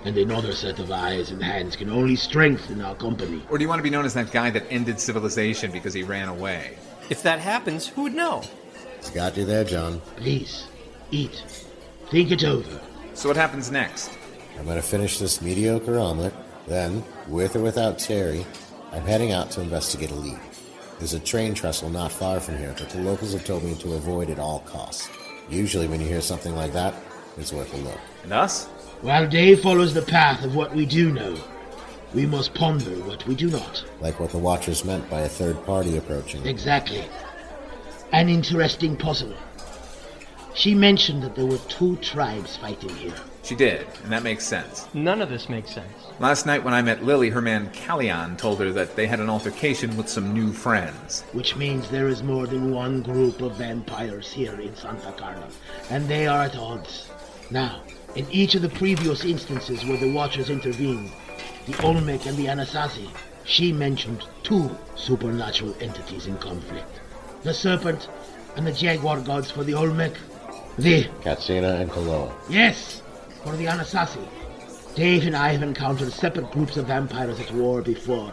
And another set of eyes and hands can only strengthen our company. Or do you want to be known as that guy that ended civilization because he ran away? If that happens, who would know? It's got you there, John. Please, eat. Think it over. So what happens next? I'm going to finish this mediocre omelet. Then, with or without Terry, I'm heading out to investigate a lead. There's a train trestle not far from here, but the locals have told me to avoid at all costs. Usually when you hear something like that, it's worth a look. And us? While Dave follows the path of what we do know, we must ponder what we do not. Like what the Watchers meant by a third party approaching. Exactly. An interesting puzzle. She mentioned that there were 2 tribes fighting here. She did, and that makes sense. None of this makes sense. Last night when I met Lily, her man Callion told her that they had an altercation with some new friends. Which means there is more than one group of vampires here in Santa Carla, and they are at odds. Now, in each of the previous instances where the Watchers intervened, the Olmec and the Anasazi, she mentioned 2 supernatural entities in conflict. The Serpent and the Jaguar gods for the Olmec. The Katsina and Kaloa. Yes, for the Anasazi. Dave and I have encountered separate groups of vampires at war before.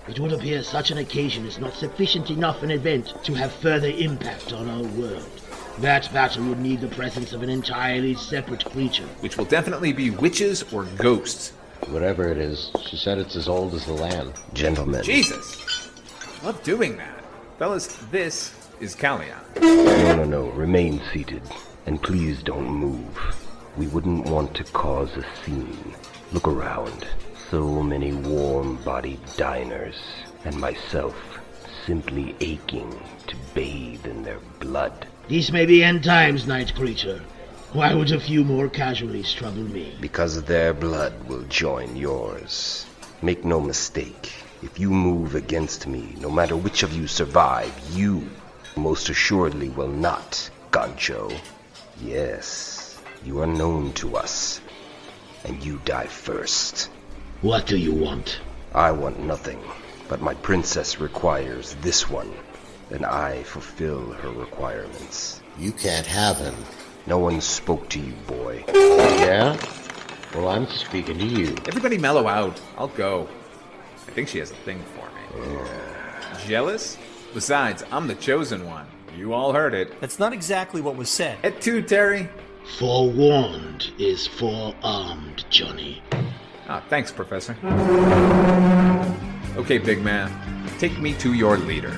It would appear such an occasion is not sufficient enough an event to have further impact on our world. That battle would need the presence of an entirely separate creature. Which will definitely be witches or ghosts. Whatever it is, she said it's as old as the land. Gentlemen. Jesus! I love doing that. Fellas, this is Callion. No. Remain seated. And please don't move. We wouldn't want to cause a scene. Look around. So many warm-bodied diners. And myself simply aching to bathe in their blood. These may be end times, night creature. Why would a few more casualties trouble me? Because their blood will join yours. Make no mistake. If you move against me, no matter which of you survive, you most assuredly will not, Gancho. Yes, you are known to us. And you die first. What do you want? I want nothing, but my princess requires this one, and I fulfill her requirements. You can't have him. No one spoke to you, boy. Yeah? Well, I'm speaking to you. Everybody mellow out. I'll go. I think she has a thing for me. Jealous? Besides, I'm the chosen one. You all heard it. That's not exactly what was said. At 2, Terry. Forewarned is forearmed, Johnny. Ah, thanks, Professor. Okay, big man. Take me to your leader.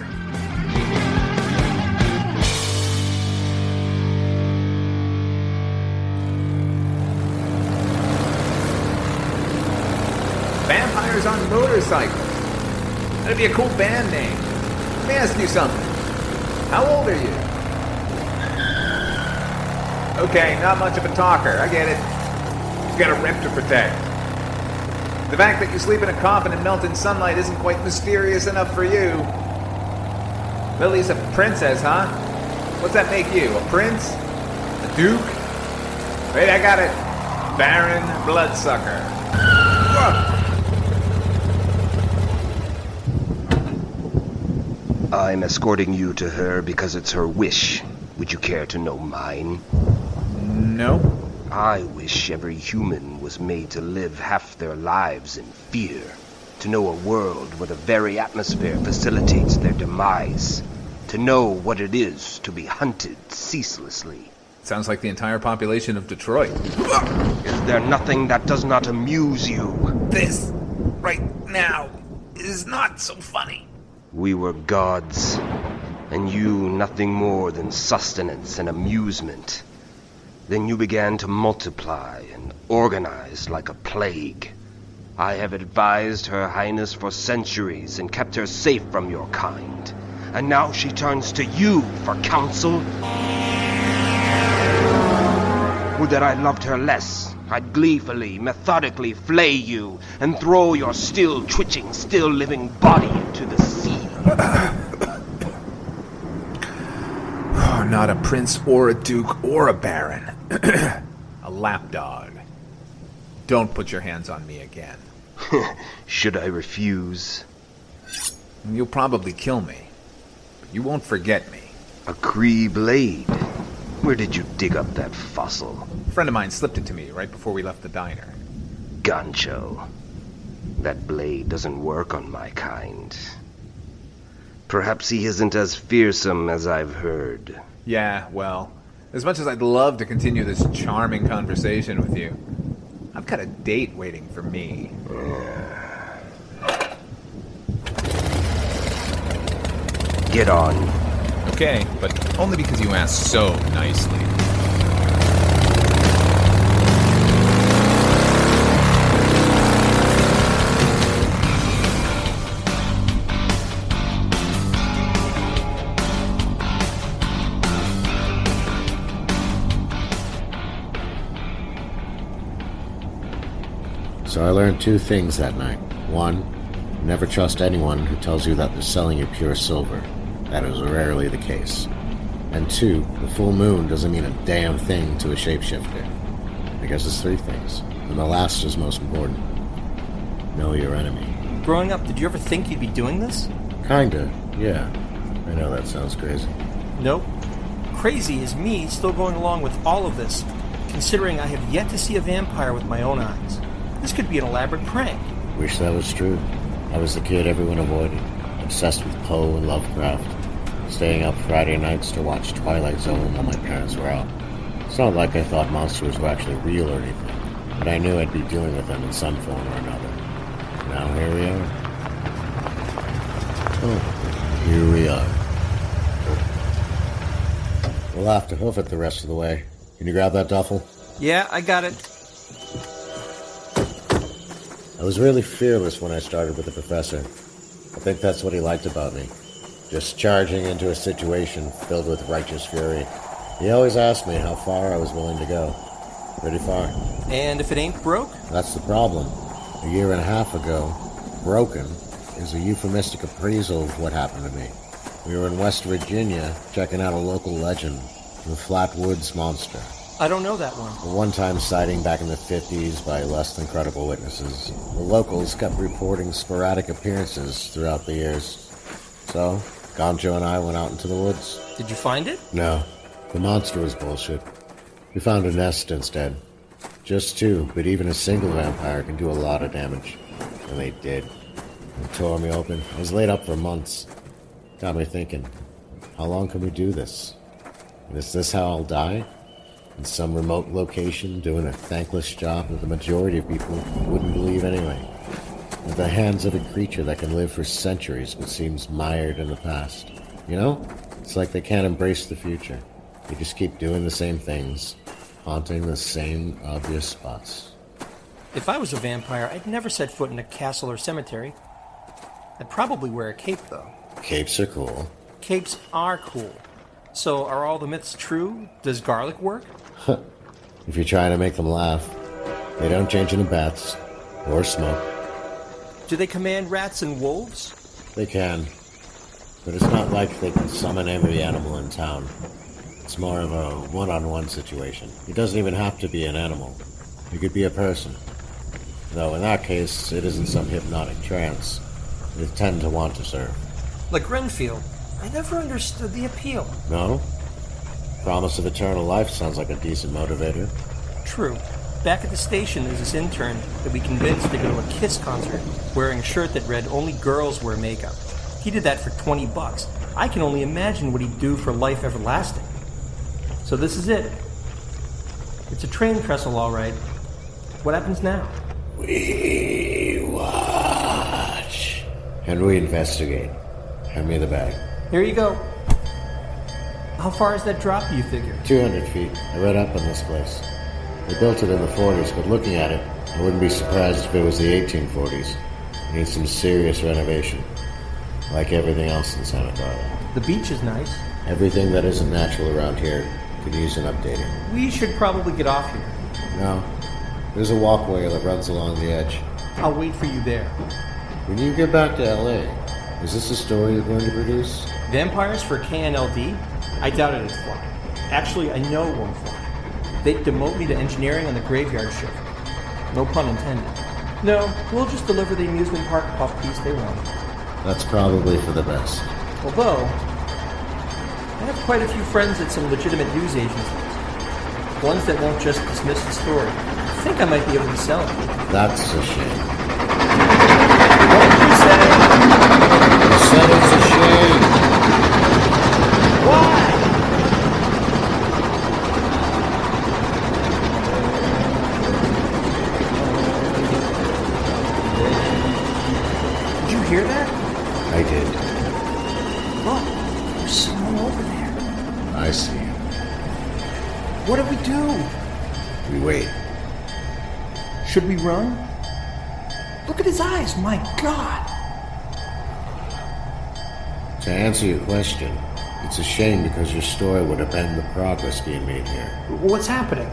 Vampires on motorcycles. That'd be a cool band name. Let me ask you something. How old are you? Okay, not much of a talker. I get it. You've got a rep to protect. The fact that you sleep in a coffin and melt in sunlight isn't quite mysterious enough for you. Lily's a princess, huh? What's that make you? A prince? A duke? Wait, I got it. Baron Bloodsucker. Whoa. I'm escorting you to her because it's her wish. Would you care to know mine? No. I wish every human was made to live half their lives in fear. To know a world where the very atmosphere facilitates their demise. To know what it is to be hunted ceaselessly. Sounds like the entire population of Detroit. Is there nothing that does not amuse you? This, right now, is not so funny. We were gods, and you nothing more than sustenance and amusement. Then you began to multiply and organize like a plague. I have advised Her Highness for centuries and kept her safe from your kind. And now she turns to you for counsel? Would that I loved her less. I'd gleefully, methodically flay you and throw your still twitching, still living body into the sea. Oh, not a prince or a duke or a baron. A lapdog. Don't put your hands on me again. Should I refuse? You'll probably kill me, but you won't forget me. A Cree blade? Where did you dig up that fossil? A friend of mine slipped it to me right before we left the diner. Gancho. That blade doesn't work on my kind. Perhaps he isn't as fearsome as I've heard. Yeah, well, As much as I'd love to continue this charming conversation with you, I've got a date waiting for me. Get on. Okay, but only because you asked so nicely. So I learned two things that night. One, never trust anyone who tells you that they're selling you pure silver. That is rarely the case. And two, the full moon doesn't mean a damn thing to a shapeshifter. I guess it's three things, and the last is most important. Know your enemy. Growing up, did you ever think you'd be doing this? Kinda, yeah. I know that sounds crazy. Nope. Crazy is me still going along with all of this, considering I have yet to see a vampire with my own eyes. This could be an elaborate prank. Wish that was true. I was the kid everyone avoided, obsessed with Poe and Lovecraft, staying up Friday nights to watch Twilight Zone while my parents were out. It's not like I thought monsters were actually real or anything, but I knew I'd be dealing with them in some form or another. Now here we are. Oh, here we are. We'll have to hoof it the rest of the way. Can you grab that duffel? Yeah, I got it. I was really fearless when I started with the professor. I think that's what he liked about me. Just charging into a situation filled with righteous fury. He always asked me how far I was willing to go. Pretty far. And if it ain't broke? That's the problem. A year and a half ago, broken is a euphemistic appraisal of what happened to me. We were in West Virginia checking out a local legend, the Flat Woods Monster. I don't know that one. A one-time sighting back in the 50s by less than credible witnesses. The locals kept reporting sporadic appearances throughout the years. So, Gonjo and I went out into the woods. Did you find it? No. The monster was bullshit. We found a nest instead. Just two, but even a single vampire can do a lot of damage. And they did. It tore me open. I was laid up for months. Got me thinking, how long can we do this? And is this how I'll die? In some remote location, doing a thankless job that the majority of people wouldn't believe anyway. At the hands of a creature that can live for centuries but seems mired in the past. You know? It's like they can't embrace the future. They just keep doing the same things, haunting the same obvious spots. If I was a vampire, I'd never set foot in a castle or cemetery. I'd probably wear a cape, though. Capes are cool. Capes are cool. So, are all the myths true? Does garlic work? If you're trying to make them laugh, they don't change into bats or smoke. Do they command rats and wolves? They can, but it's not like they can summon every animal in town. It's more of a one-on-one situation. It doesn't even have to be an animal. It could be a person. Though in that case, it isn't some hypnotic trance. They tend to want to serve. Like Renfield. I never understood the appeal. No? Promise of eternal life sounds like a decent motivator. True. Back at the station, there's this intern that we convinced to go to a Kiss concert wearing a shirt that read, "Only girls wear makeup." He did that for $20. I can only imagine what he'd do for life everlasting. So this is it. It's a train trestle, all right. What happens now? We watch. And we investigate. Hand me the bag. Here you go. How far is that drop, do you figure? 200 feet. I read up on this place. They built it in the 40s, but looking at it, I wouldn't be surprised if it was the 1840s. It needs some serious renovation. Like everything else in Santa Carla. The beach is nice. Everything that isn't natural around here could use an updating. We should probably get off here. No. There's a walkway that runs along the edge. I'll wait for you there. When you get back to LA, is this a story you're going to produce? Vampires for KNLD? I doubt it'd fly. Actually, I know it won't fly. They'd demote me to engineering on the graveyard shift. No pun intended. No, we'll just deliver the amusement park puff piece they want. That's probably for the best. Although, I have quite a few friends at some legitimate news agencies. Ones that won't just dismiss the story. I think I might be able to sell it. That's a shame. What did you say? I said it's a shame. Why? hear that? I did. Look, there's someone over there. I see him. What do we do? We wait. Should we run? Look at his eyes, my God! To answer your question, it's a shame because your story would upend the progress being made here. What's happening?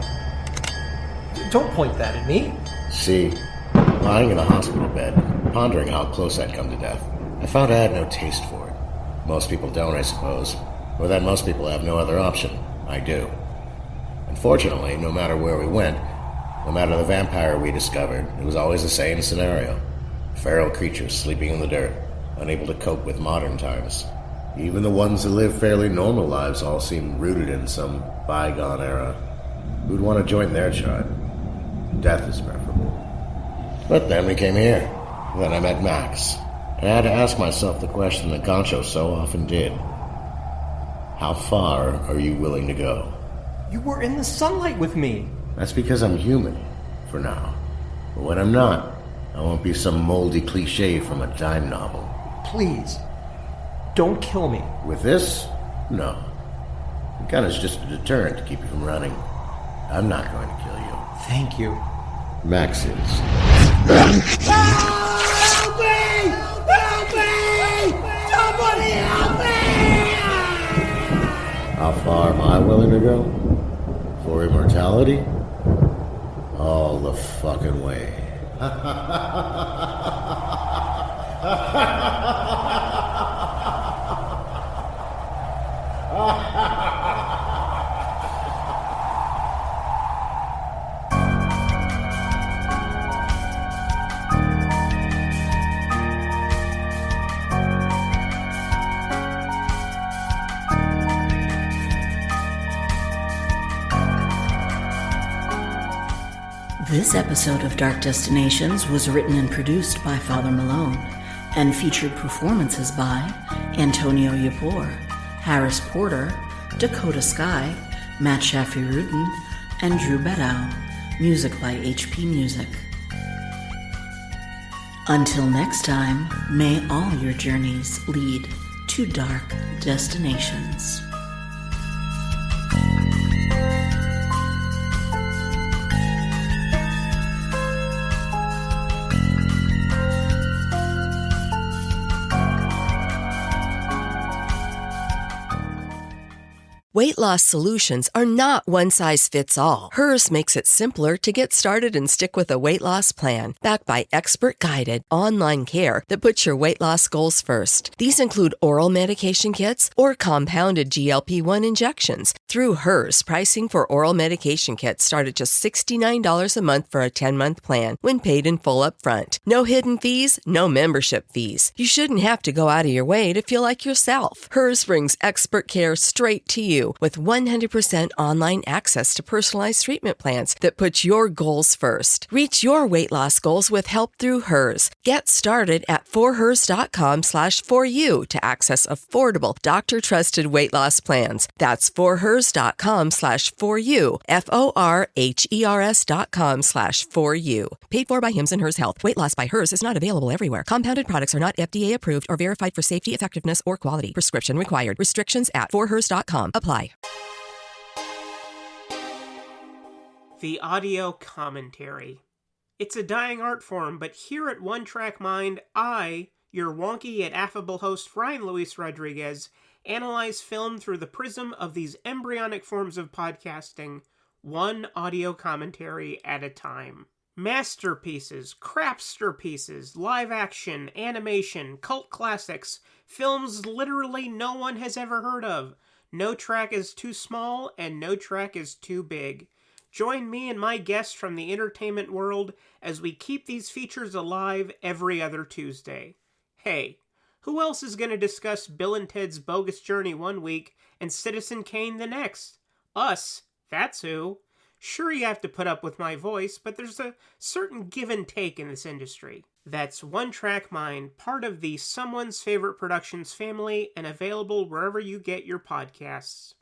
Don't point that at me. See, lying in a hospital bed, pondering how close I'd come to death, I found I had no taste for it. Most people don't, I suppose. Or that most people have no other option. I do. Unfortunately, no matter where we went, no matter the vampire we discovered, it was always the same scenario. Feral creatures sleeping in the dirt, unable to cope with modern times. Even the ones that live fairly normal lives all seem rooted in some bygone era. Who'd want to join their tribe? Death is preferable. But then we came here. Then I met Max. And I had to ask myself the question that Gancho so often did. How far are you willing to go? You were in the sunlight with me. That's because I'm human, for now. But when I'm not, I won't be some moldy cliche from a dime novel. Please, don't kill me. With this? No. The gun is just a deterrent to keep you from running. I'm not going to kill you. Thank you. Max is. Help me! Help me! Somebody help me! How far am I willing to go? For immortality? All the fucking way. This episode of Dark Destinations was written and produced by Father Malone and featured performances by Antonio Llapur, Harris Porter, Dakota Sky, Matt Sjafiroeddin, and Drew Beddow. Music by HP Music. Until next time, may all your journeys lead to dark destinations. Weight loss solutions are not one size fits all. Hers makes it simpler to get started and stick with a weight loss plan, backed by expert-guided online care that puts your weight loss goals first. These include oral medication kits or compounded GLP-1 injections. Through Hers, pricing for oral medication kits start at just $69 a month for a 10-month plan when paid in full upfront. No hidden fees, no membership fees. You shouldn't have to go out of your way to feel like yourself. Hers brings expert care straight to you with 100% online access to personalized treatment plans that put your goals first. Reach your weight loss goals with help through Hers. Get started at forhers.com/4u to access affordable, doctor-trusted weight loss plans. That's forhers.com/4u, forhers.com/4u. Paid for by Hims and Hers Health. Weight loss by Hers is not available everywhere. Compounded products are not FDA approved or verified for safety, effectiveness, or quality. Prescription required. Restrictions at forhers.com. Apply. The audio commentary. It's a dying art form, but here at One Track Mind, I, your wonky yet affable host Ryan Luis Rodriguez, analyze film through the prism of these embryonic forms of podcasting, one audio commentary at a time. Masterpieces, crapster pieces, live action, animation, cult classics, films literally no one has ever heard of. No track is too small, and no track is too big. Join me and my guests from the entertainment world as we keep these features alive every other Tuesday. Hey, who else is going to discuss Bill and Ted's Bogus Journey one week and Citizen Kane the next? Us, that's who. Sure, you have to put up with my voice, but there's a certain give and take in this industry. That's One Track Mind, part of the Someone's Favorite Productions family and available wherever you get your podcasts.